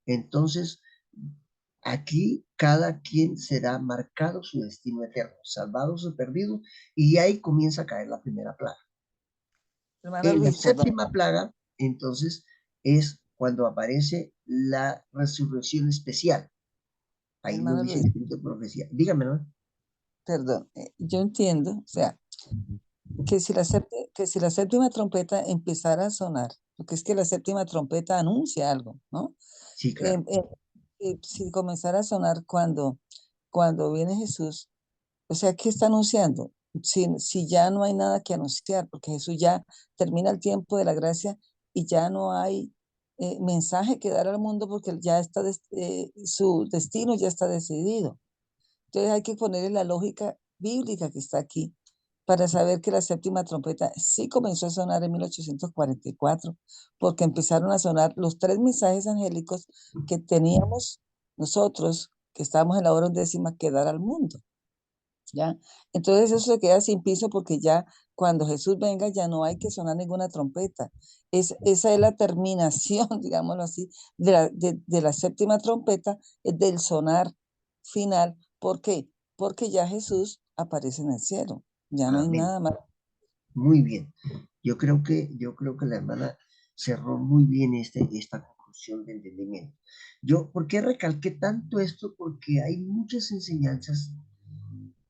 entonces aquí cada quien será marcado su destino eterno, salvados o perdidos, y ahí comienza a caer la primera plaga. Hermano En la Luis, perdón. séptima plaga, entonces, es cuando aparece la resurrección especial. Ahí lo Hermano dice el Luis, Espíritu de Profecía. Dígame, ¿no? perdón. Yo entiendo, o sea, que si la séptima trompeta empezara a sonar, porque es que la séptima trompeta anuncia algo, ¿no? Sí, Em, claro. em, si comenzara a sonar cuando viene Jesús, o sea, ¿qué está anunciando? Si ya no hay nada que anunciar, porque Jesús ya termina el tiempo de la gracia y ya no hay mensaje que dar al mundo porque ya está, su destino ya está decidido. Entonces hay que ponerle la lógica bíblica que está aquí para saber que la séptima trompeta sí comenzó a sonar en 1844, porque empezaron a sonar los tres mensajes angélicos que teníamos nosotros, que estábamos en la hora undécima, que dar al mundo. ¿Ya? Entonces eso se queda sin piso porque ya cuando Jesús venga ya no hay que sonar ninguna trompeta. Esa es la terminación, digámoslo así, de la séptima trompeta, del sonar final. ¿Por qué? Porque ya Jesús aparece en el cielo. Ya no hay Amén. nada más. Muy bien. Yo creo que la hermana cerró muy bien esta conclusión de entendimiento. ¿Por qué recalqué tanto esto? Porque hay muchas enseñanzas,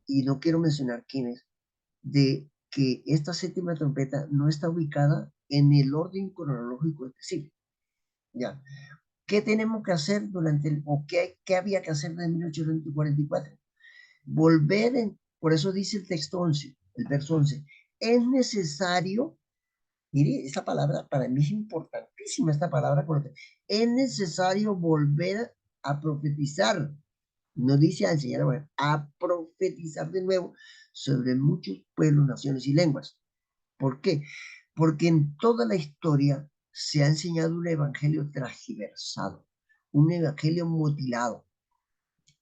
y no quiero mencionar quiénes, de que esta séptima trompeta no está ubicada en el orden cronológico específico. ¿Ya? ¿Qué tenemos que hacer o qué había que hacer desde 1844? Por eso dice el texto 11, el verso 11, es necesario. Mire, esta palabra para mí es importantísima, esta palabra. Es necesario volver a profetizar. No dice a enseñar, bueno, a profetizar de nuevo sobre muchos pueblos, naciones y lenguas. ¿Por qué? Porque en toda la historia se ha enseñado un evangelio transgiversado, un evangelio mutilado.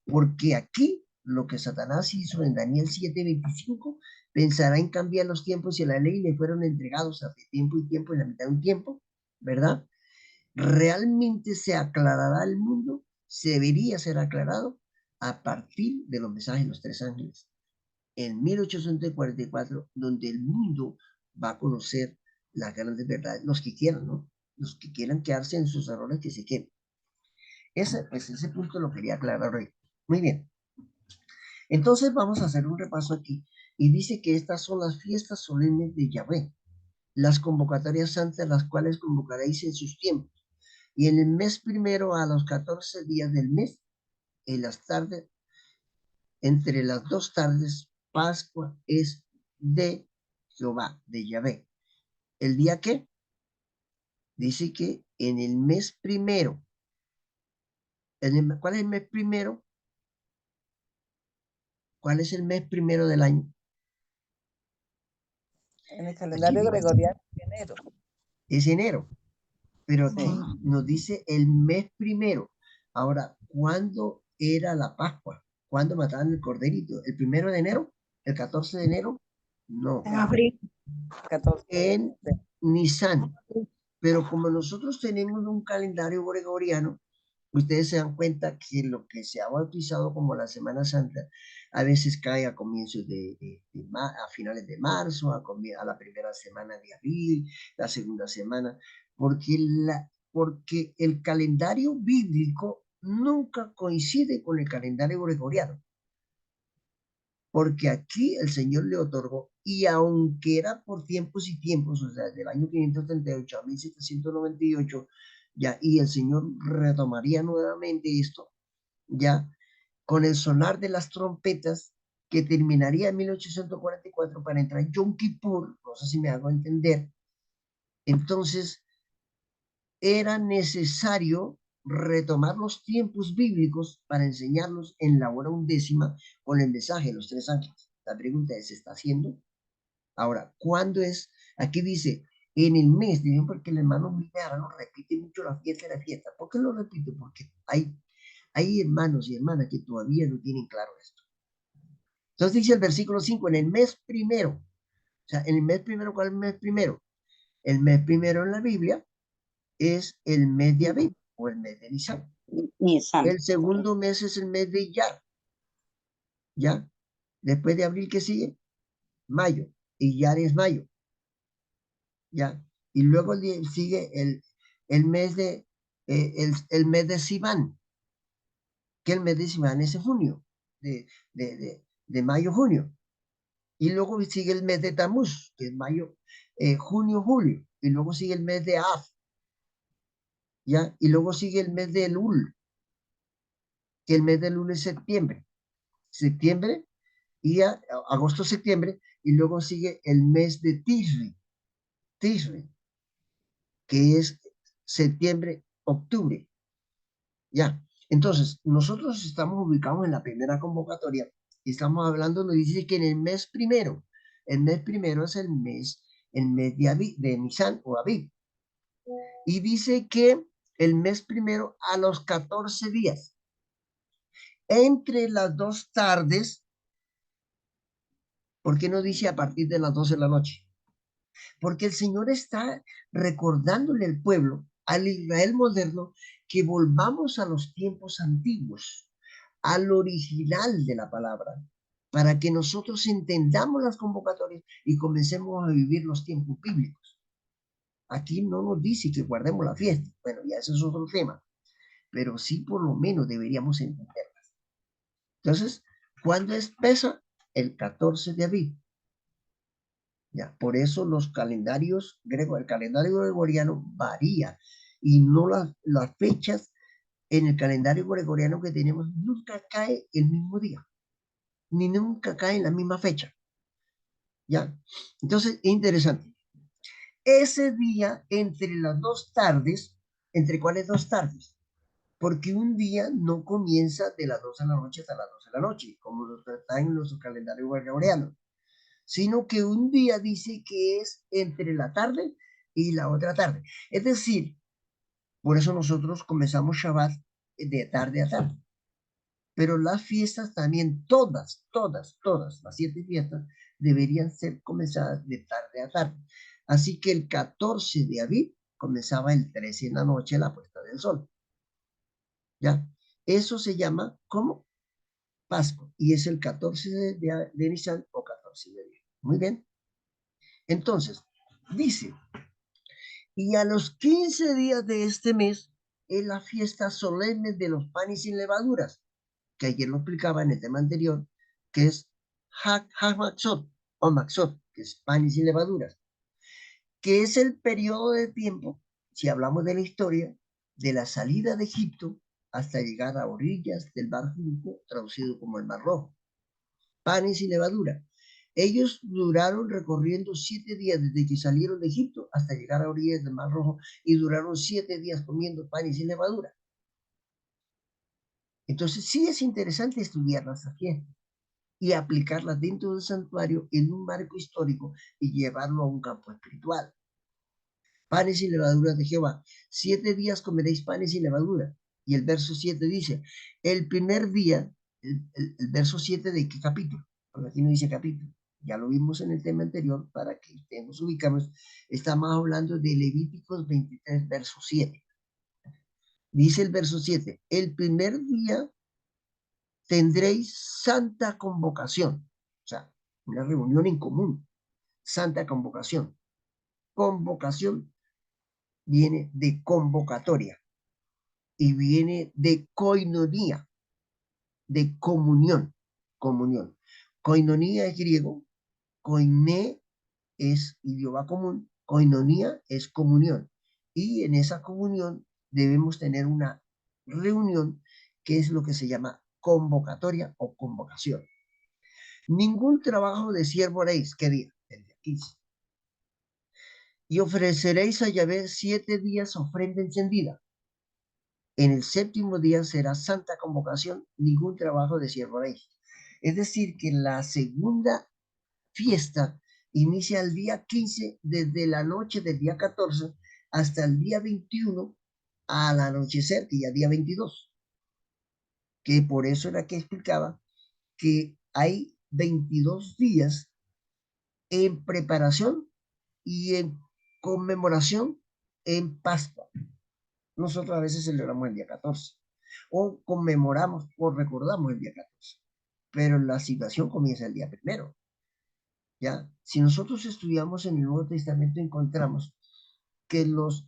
Porque aquí lo que Satanás hizo en Daniel 7:25, pensará en cambiar los tiempos y la ley le fueron entregados hace tiempo y tiempo, en la mitad de un tiempo, ¿verdad? Realmente se aclarará el mundo, se debería ser aclarado a partir de los mensajes de los tres ángeles. En 1844, donde el mundo va a conocer las grandes verdades, los que quieran, ¿no? Los que quieran quedarse en sus errores, que se queden. Ese punto lo quería aclarar hoy. Muy bien. Entonces vamos a hacer un repaso aquí. Y dice que estas son las fiestas solemnes de Yahvé, las convocatorias santas, las cuales convocaréis en sus tiempos. Y en el mes primero, a los 14 días del mes, en las tardes, entre las dos tardes, Pascua es de Jehová, de Yahvé. ¿El día qué? Dice que en el mes primero. ¿Cuál es el mes primero? ¿Cuál es el mes primero del año? En el Aquí calendario dice, gregoriano de enero. es enero, pero Sí. aquí nos dice el mes primero. Ahora, ¿cuándo era la Pascua? ¿Cuándo mataban el corderito? ¿El 1 de enero? ¿El 14 de enero? No, En abril. 14 en de Nisan. Pero como nosotros tenemos un calendario gregoriano, ustedes se dan cuenta que lo que se ha bautizado como la Semana Santa a veces cae a comienzos a finales de marzo, a la primera semana de abril, la segunda semana, porque el calendario bíblico nunca coincide con el calendario gregoriano, porque aquí el Señor le otorgó, y aunque era por tiempos y tiempos, o sea, del año 538 a 1798, ya, y el Señor retomaría nuevamente esto, ya, con el sonar de las trompetas, que terminaría en 1844 para entrar en Yom Kippur, no sé si me hago entender. Entonces, era necesario retomar los tiempos bíblicos para enseñarlos en la hora undécima con el mensaje de los tres ángeles. La pregunta es, ¿se está haciendo? Ahora, ¿cuándo es? Aquí dice, en el mes, dicen porque el hermano Milera no repite mucho la fiesta de la fiesta. ¿Por qué lo repito? Porque hay hermanos y hermanas que todavía no tienen claro esto. Entonces dice el versículo 5, en el mes primero. O sea, en el mes primero, ¿cuál es el mes primero? El mes primero en la Biblia es el mes de Abib o el mes de Nisan. Nisan. El segundo mes es el mes de Iyar. ¿Ya? Después de abril, ¿qué sigue? Mayo. Iyar es mayo. ¿Ya? Y luego sigue el mes el mes de Sivan, que el mes de Sivan es en junio, de mayo, junio. Y luego sigue el mes de Tamuz, que es mayo, junio, julio. Y luego sigue el mes de Av, ¿ya? Y luego sigue el mes de Elul, que el mes de Elul es septiembre. Septiembre y agosto, septiembre. Y luego sigue el mes de Tisri, que es septiembre, octubre. Ya. Entonces, nosotros estamos ubicados en la primera convocatoria y estamos hablando, nos dice que en el mes primero es el mes de Nisan o Aviv. Y dice que el mes primero a los 14 días, entre las dos tardes, ¿por qué no dice a partir de las 12 de la noche? Porque el Señor está recordándole al pueblo, al Israel moderno, que volvamos a los tiempos antiguos, al original de la palabra, para que nosotros entendamos las convocatorias y comencemos a vivir los tiempos bíblicos. Aquí no nos dice que guardemos la fiesta, bueno, ya ese es otro tema, pero sí por lo menos deberíamos entenderlas. Entonces, ¿cuándo es Pesa? El 14 de abril. Ya, por eso los calendarios griegos, el calendario gregoriano varía y no las fechas en el calendario gregoriano que tenemos nunca cae el mismo día, ni nunca cae en la misma fecha. Ya, entonces es interesante. Ese día entre las dos tardes, ¿entre cuáles dos tardes? Porque un día no comienza de las 12 de la noche hasta las 12 de la noche, como está en nuestro calendario gregoriano, sino que un día dice que es entre la tarde y la otra tarde. Es decir, por eso nosotros comenzamos Shabbat de tarde a tarde. Pero las fiestas también, todas, las 7 fiestas deberían ser comenzadas de tarde a tarde. Así que el 14 de abril comenzaba el 13 en la noche la puesta del sol. ¿Ya? Eso se llama como Pascua y es el 14 de Nisan o 14 de abril. Muy bien. Entonces, dice, y a los 15 días de este mes es la fiesta solemne de los panes sin levaduras, que ayer lo explicaba en el tema anterior, que es Hag-Maxot o Maxot, que es panes sin levaduras, que es el periodo de tiempo, si hablamos de la historia, de la salida de Egipto hasta llegar a orillas del Mar Junco, traducido como el Mar Rojo. Panes y levadura. Ellos duraron recorriendo 7 días desde que salieron de Egipto hasta llegar a orillas del Mar Rojo y duraron 7 días comiendo panes y levadura. Entonces sí es interesante estudiar esta fiesta. y aplicarlas dentro del santuario en un marco histórico y llevarlo a un campo espiritual. Panes y levaduras de Jehová. 7 días comeréis panes y levadura. Y el verso 7 dice, el primer día, el verso 7 de qué capítulo, porque aquí no dice capítulo, ya lo vimos en el tema anterior, para que nos ubicamos, estamos hablando de Levíticos 23, verso 7. Dice el verso 7, el primer día tendréis santa convocación, o sea, una reunión en común, santa convocación. Convocación viene de convocatoria y viene de koinonia, de comunión, comunión. Koinonia es griego, koiné es idioma común, koinonia es comunión. Y en esa comunión debemos tener una reunión que es lo que se llama convocatoria o convocación. Ningún trabajo de siervo haréis, ¿qué día? El día 15. Y ofreceréis a Yahvé 7 días ofrenda encendida. En el séptimo día será santa convocación, ningún trabajo de siervo haréis. Es decir, que la segunda fiesta inicia el día 15, desde la noche del día 14 hasta el día 21 al anochecer, que ya día 22. Que por eso era que explicaba que hay 22 días en preparación y en conmemoración en Pascua. Nosotros a veces celebramos el día 14 o conmemoramos o recordamos el día 14, pero la situación comienza el día primero. ¿Ya? Si nosotros estudiamos en el Nuevo Testamento, encontramos que los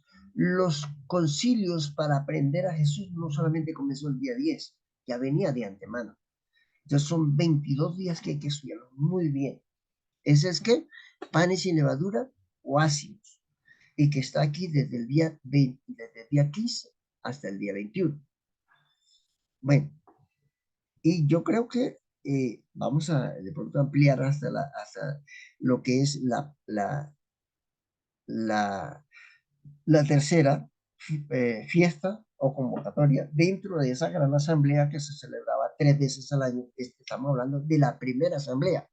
concilios para aprender a Jesús no solamente comenzó el día 10, ya venía de antemano. Entonces son 22 días que hay que estudiarlos muy bien. Ese es que panes sin levadura o ácimos, y que está aquí desde el día 20, desde el día 15 hasta el día 21. Bueno, y yo creo que vamos a de pronto ampliar hasta lo que es la, la tercera fiesta o convocatoria dentro de esa gran asamblea que se celebraba 3 veces al año. Estamos hablando de la primera asamblea.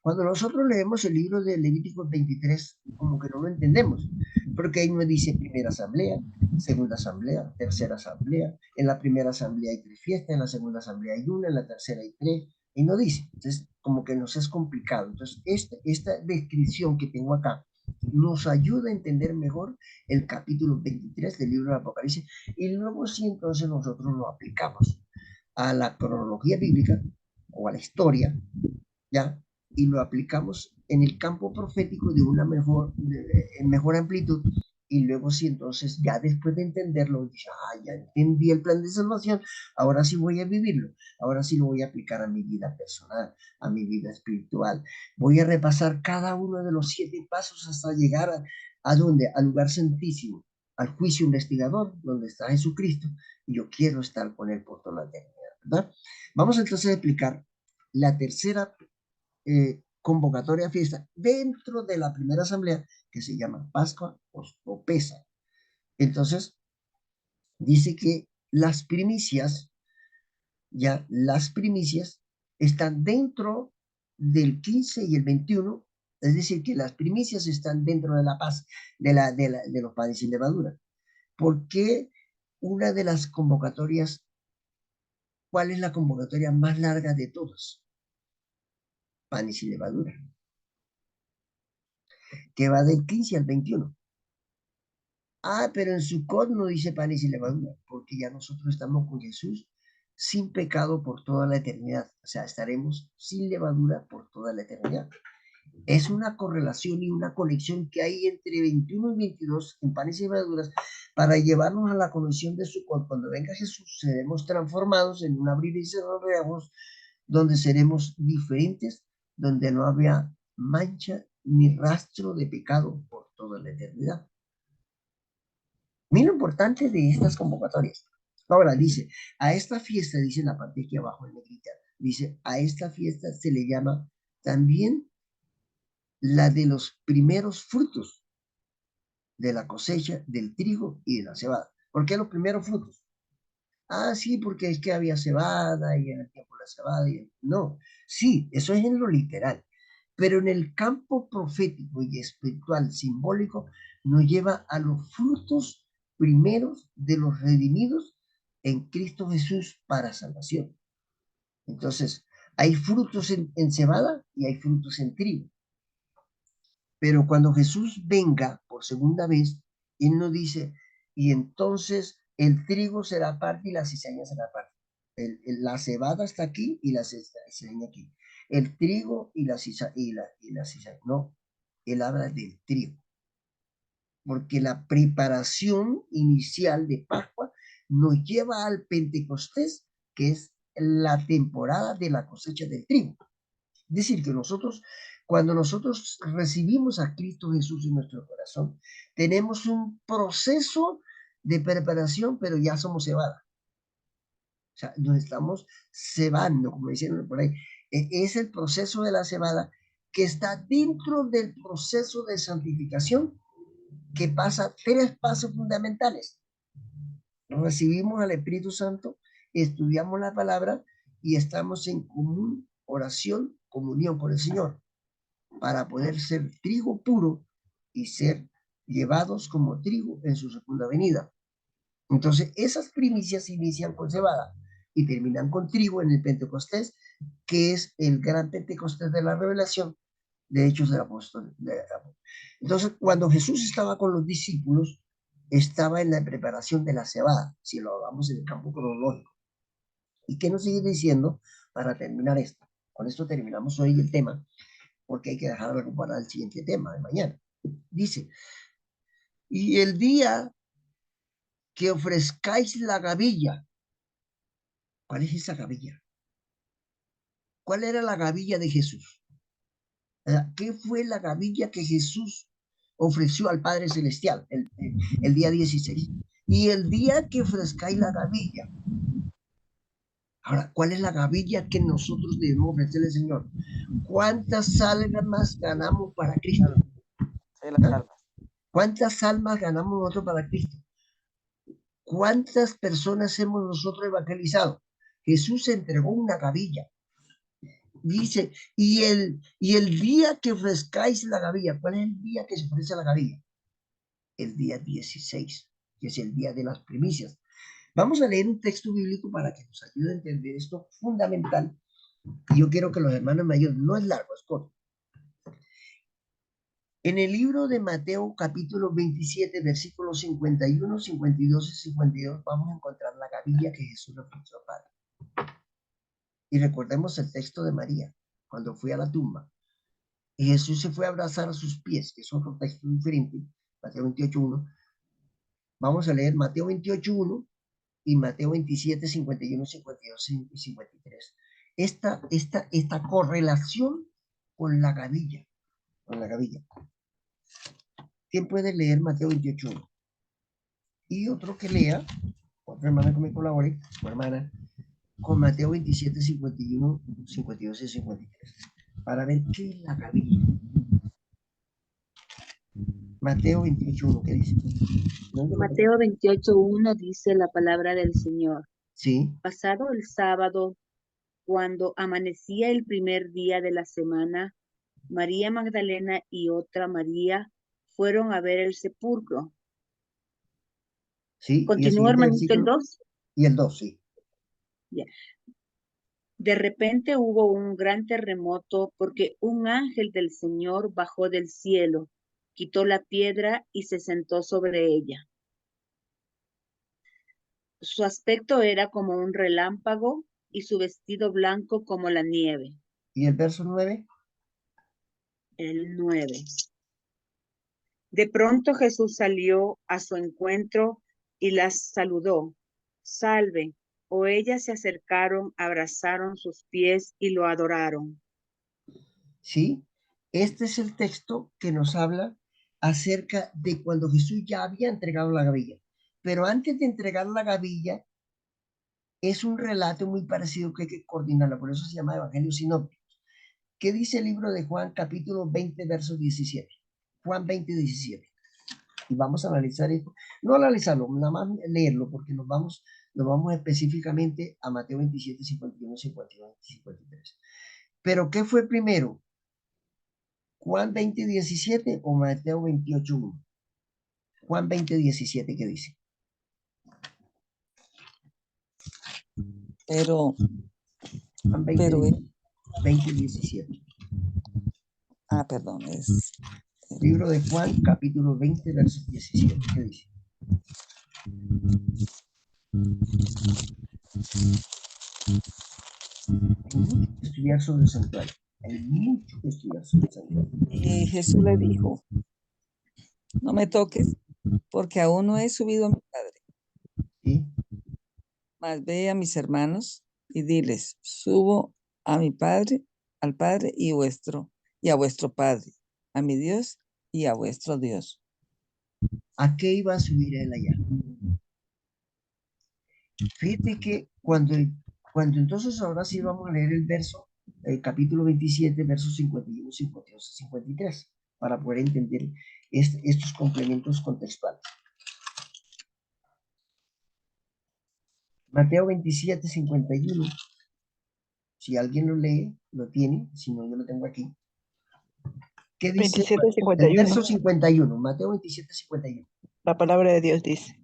Cuando nosotros leemos el libro de Levítico 23, como que no lo entendemos, porque ahí no dice primera asamblea, segunda asamblea, tercera asamblea. En la primera asamblea hay 3 fiestas, en la segunda asamblea hay una, en la tercera hay 3, y no dice. Entonces, como que nos es complicado. Entonces, esta descripción que tengo acá nos ayuda a entender mejor el capítulo 23 del libro de Apocalipsis, y luego sí, entonces nosotros lo aplicamos a la cronología bíblica o a la historia, ¿ya? Y lo aplicamos en el campo profético de una mejor amplitud, y luego sí, entonces ya después de entenderlo, dice, ya entendí el plan de salvación, ahora sí voy a vivirlo, ahora sí lo voy a aplicar a mi vida personal, a mi vida espiritual. Voy a repasar cada uno de los 7 pasos hasta llegar a dónde, al lugar santísimo, al juicio investigador, donde está Jesucristo, y yo quiero estar con él por toda la eternidad, ¿verdad? Vamos entonces a explicar la tercera convocatoria fiesta dentro de la primera asamblea, que se llama Pascua o Pesa. Entonces, dice que las primicias están dentro del 15 y el 21, es decir, que las primicias están dentro de la paz, de los panes sin levadura. ¿Por qué una de las convocatorias? ¿Cuál es la convocatoria más larga de todas? Panes sin levadura, que va del 15 al 21. Pero en Sukkot no dice panes y levadura, porque ya nosotros estamos con Jesús sin pecado por toda la eternidad. O sea, estaremos sin levadura por toda la eternidad. Es una correlación y una conexión que hay entre 21 y 22 en panes y levaduras, para llevarnos a la conexión de Sukkot. Cuando venga Jesús, seremos transformados en un abrir y cerrar de ojos, donde seremos diferentes, donde no habrá mancha ni rastro de pecado por toda la eternidad. Mira lo importante de estas convocatorias. Ahora dice, a esta fiesta, dice en la parte aquí abajo en negrita, dice, a esta fiesta se le llama también la de los primeros frutos de la cosecha del trigo y de la cebada. ¿Por qué los primeros frutos? Ah, sí, porque es que había cebada y en el tiempo de la cebada. No, sí, eso es en lo literal. Pero en el campo profético y espiritual simbólico nos lleva a los frutos primeros de los redimidos en Cristo Jesús para salvación. Entonces, hay frutos en cebada y hay frutos en trigo. Pero cuando Jesús venga por segunda vez, Él nos dice, y entonces el trigo será parte y la cizaña será parte. La cebada está aquí y la cizaña aquí. El trigo y la cizaña, no, Él habla del trigo. Porque la preparación inicial de Pascua nos lleva al Pentecostés, que es la temporada de la cosecha del trigo. Es decir, que nosotros, cuando nosotros recibimos a Cristo Jesús en nuestro corazón, tenemos un proceso de preparación, pero ya somos cebada. O sea, nos estamos cebando, como dicen por ahí. Es el proceso de la cebada que está dentro del proceso de santificación que pasa tres pasos fundamentales. Recibimos al Espíritu Santo, estudiamos la palabra y estamos en común oración, comunión con el Señor, para poder ser trigo puro y ser llevados como trigo en su segunda venida. Entonces, esas primicias inician con cebada y terminan con trigo en el Pentecostés, que es el gran Pentecostés de la revelación de Hechos del Apóstol. Entonces, cuando Jesús estaba con los discípulos, estaba en la preparación de la cebada, si lo vamos en el campo cronológico. ¿Y qué nos sigue diciendo para terminar esto? Con esto terminamos hoy el tema, porque hay que dejar de recuperar el siguiente tema de mañana. Dice, y el día que ofrezcáis la gavilla, ¿cuál es esa gavilla? ¿Cuál era la gavilla de Jesús? ¿Qué fue la gavilla que Jesús ofreció al Padre Celestial el día 16? Y el día que ofrezcáis la gavilla. Ahora, ¿cuál es la gavilla que nosotros debemos ofrecerle al Señor? ¿Cuántas almas ganamos para Cristo? ¿Ah? ¿Cuántas almas ganamos nosotros para Cristo? ¿Cuántas personas hemos nosotros evangelizado? Jesús entregó una gavilla. Dice, y el día que ofrezcáis la gavilla, ¿cuál es el día que se ofrece la gavilla? El día 16, que es el día de las primicias. Vamos a leer un texto bíblico para que nos ayude a entender esto fundamental. Y yo quiero que los hermanos me ayuden. No es largo, es corto. En el libro de Mateo, capítulo 27, versículos 51, 52 y 52, vamos a encontrar la gavilla que Jesús le ofreció al Padre. Y recordemos el texto de María, cuando fue a la tumba. Y Jesús se fue a abrazar a sus pies, que es otro texto diferente, Mateo 28.1. Vamos a leer Mateo 28.1 y Mateo 27, 51, 52 y 53. Esta correlación con la gavilla. ¿Quién puede leer Mateo 28.1? Y otro que lea, otra hermana que me colabore, su hermana, con Mateo 27, 51, 52 y 53, para ver qué es la gavilla. Mateo 28.1, ¿qué dice? Mateo 28.1 dice la palabra del Señor. Sí. Pasado el sábado, cuando amanecía el primer día de la semana, María Magdalena y otra María fueron a ver el sepulcro. Sí, y el Continúa, siguiente hermanito, el versículo. 2. Y el 2, sí. Yeah. De repente hubo un gran terremoto porque un ángel del Señor bajó del cielo, quitó la piedra y se sentó sobre ella. Su aspecto era como un relámpago y su vestido blanco como la nieve. ¿Y el verso 9? El 9. De pronto Jesús salió a su encuentro y las saludó. Salve. O ellas se acercaron, abrazaron sus pies y lo adoraron. Sí, este es el texto que nos habla acerca de cuando Jesús ya había entregado la gavilla. Pero antes de entregar la gavilla, es un relato muy parecido que hay que coordinarlo, por eso se llama Evangelio Sinóptico. ¿Qué dice el libro de Juan, capítulo 20, verso 17? Juan 20, 17. Y vamos a analizar esto. No analizarlo, nada más leerlo, porque nos vamos nos vamos específicamente a Mateo 27, 51, 52 y 53. Pero ¿qué fue primero? ¿Juan 20, 17 o Mateo 28, 1? Juan 20, 17, ¿qué dice? Pero, Juan 20, pero, 20, 17. perdón, es Libro de Juan, capítulo 20, verso 17. ¿Qué dice? Hay mucho que estudiar sobre el santuario. Hay mucho que estudiar sobre el santuario. y Jesús le dijo, no me toques, porque aún no he subido a mi Padre, ¿Sí? mas ve a mis hermanos y diles, subo a mi Padre, al Padre y a vuestro Padre, a mi Dios y a vuestro Dios. ¿A qué iba a subir él allá? Fíjate que cuando entonces ahora sí vamos a leer el verso, el capítulo 27, versos 51, 52 y 53, para poder entender estos complementos contextuales. Mateo 27, 51. Si alguien lo lee, lo tiene, si no, yo lo tengo aquí. ¿Qué dice? 27, El 51. verso 51, Mateo 27, 51. La palabra de Dios dice,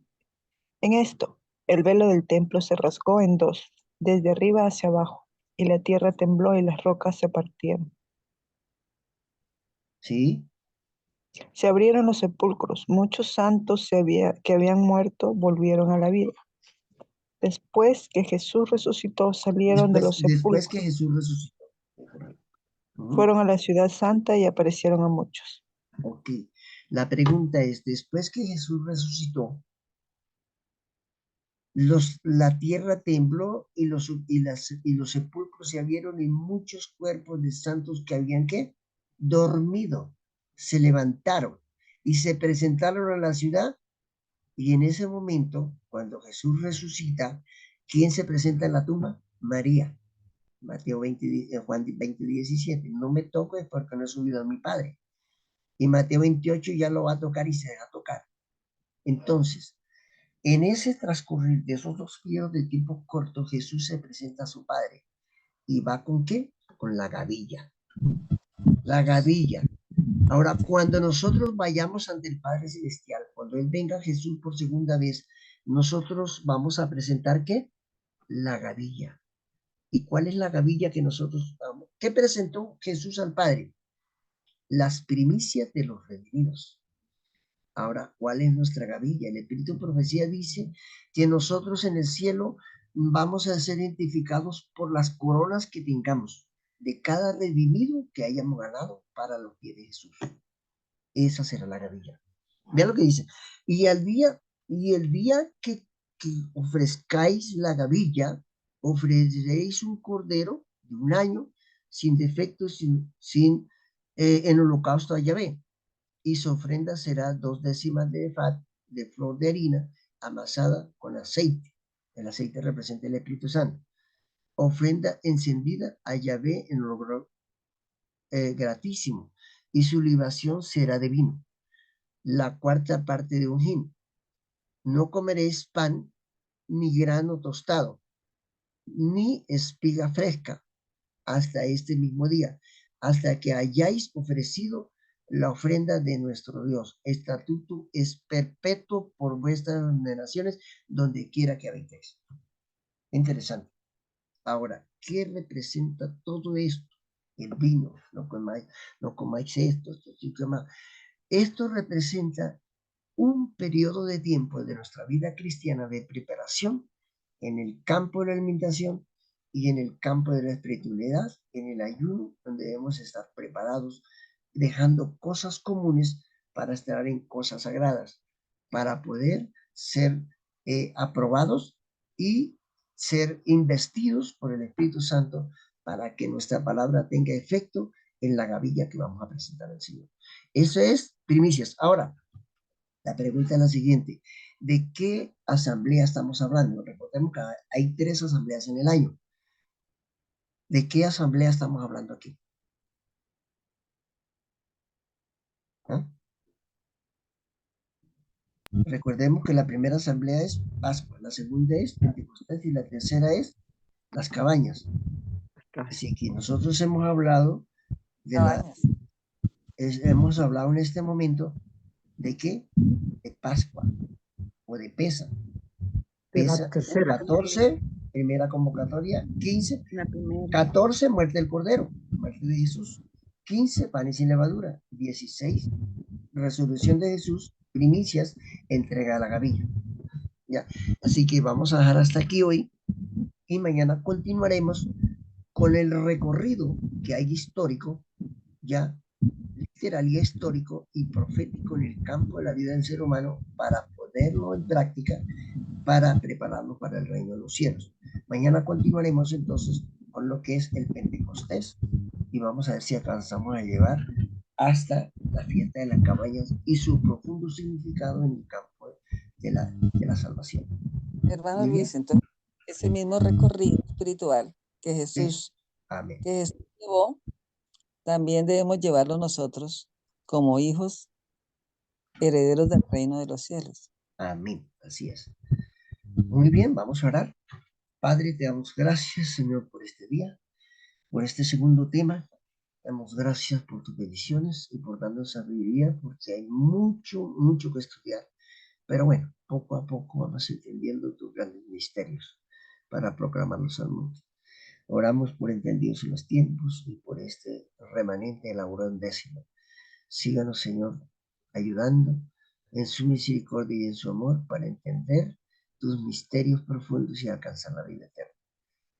en esto, el velo del templo se rasgó en dos, desde arriba hacia abajo, y la tierra tembló y las rocas se partieron. ¿Sí? Se abrieron los sepulcros, muchos santos que habían muerto volvieron a la vida. Después que Jesús resucitó, salieron de los Después que sepulcros, Jesús resucitó. fueron a la ciudad santa y aparecieron a muchos. Ok. La pregunta es, después que Jesús resucitó, la tierra tembló y los sepulcros se abrieron y muchos cuerpos de santos que habían ¿qué? Dormido, se levantaron y se presentaron a la ciudad. Y en ese momento, cuando Jesús resucita, ¿quién se presenta en la tumba? María. Mateo 20, Juan 20, 17. No me toques porque no he subido a mi Padre. Y Mateo 28 ya lo va a tocar y se deja tocar. Entonces, en ese transcurrir de esos 2 periodos de tiempo corto, Jesús se presenta a su Padre. ¿Y va con qué? Con la gavilla. La gavilla. Ahora, cuando nosotros vayamos ante el Padre Celestial, cuando Él venga Jesús por segunda vez, nosotros vamos a presentar ¿qué? La gavilla. ¿Y cuál es la gavilla que nosotros damos? ¿Qué presentó Jesús al Padre? Las primicias de los redimidos. Ahora, ¿cuál es nuestra gavilla? El Espíritu de Profecía dice que nosotros en el cielo vamos a ser identificados por las coronas que tengamos de cada redimido que hayamos ganado para los pies de Jesús. Esa será la gavilla. Vean lo que dice. Y el día que ofrezcáis la gavilla, ofreceréis un cordero de 1 año, sin defecto, en holocausto a Yahvé. Y su ofrenda será 2 décimas de efat de flor de harina amasada con aceite. El aceite representa el Espíritu Santo. Ofrenda encendida a Yahvé en olor gratísimo. Y su libación será de vino. La 4ª parte de un hin. No comeréis pan, ni grano tostado, ni espiga fresca, hasta este mismo día, hasta que hayáis ofrecido la ofrenda de nuestro Dios. Estatuto es perpetuo por vuestras generaciones, donde quiera que habitéis. Interesante. Ahora, ¿qué representa todo esto? El vino, no comáis esto, esto representa un periodo de tiempo de nuestra vida cristiana de preparación en el campo de la alimentación y en el campo de la espiritualidad, en el ayuno, donde debemos estar preparados, dejando cosas comunes para estar en cosas sagradas, para poder ser aprobados y ser investidos por el Espíritu Santo para que nuestra palabra tenga efecto en la gavilla que vamos a presentar al Señor. Eso es primicias. Ahora, la pregunta es la siguiente: ¿de qué asamblea estamos hablando? Recordemos que hay 3 asambleas en el año. ¿De qué asamblea estamos hablando aquí? ¿Ah? Recordemos que la primera asamblea es Pascua, la segunda es Pentecostés y la tercera es las cabañas. Así que nosotros hemos hablado de hemos hablado en este momento de qué? De Pascua o de Pesa. Pesa 14, primera convocatoria, 15, La primera. 14, muerte del Cordero, muerte de Jesús, 15, panes sin levadura, 16, resurrección de Jesús, primicias, entrega a la gavilla. Ya, así que vamos a dejar hasta aquí hoy y mañana continuaremos con el recorrido que hay histórico, ya literal y histórico y profético en el campo de la vida del ser humano para ponerlo en práctica, para prepararnos para el reino de los cielos. Mañana continuaremos entonces con lo que es el Pentecostés y vamos a ver si alcanzamos a llevar hasta la fiesta de las cabañas y su profundo significado en el campo de la salvación. Hermano Luis, entonces ese mismo recorrido espiritual que Jesús, Amén. que Jesús llevó, también debemos llevarlo nosotros como hijos herederos del reino de los cielos. Amén, así es. Muy bien, vamos a orar. Padre, te damos gracias, Señor, por este día, por este segundo tema. Te damos gracias por tus bendiciones y por darnos sabiduría, porque hay mucho, mucho que estudiar. Pero bueno, poco a poco vamos entendiendo tus grandes misterios para proclamarlos al mundo. Oramos por entendidos en los tiempos y por este remanente elaborado en décimo. Síganos, Señor, ayudando en su misericordia y en su amor para entender tus misterios profundos y alcanzar la vida eterna.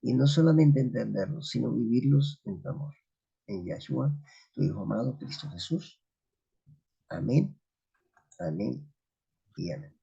Y no solamente entenderlos, sino vivirlos en tu amor. En Yahshua, tu Hijo amado, Cristo Jesús. Amén, amén y amén.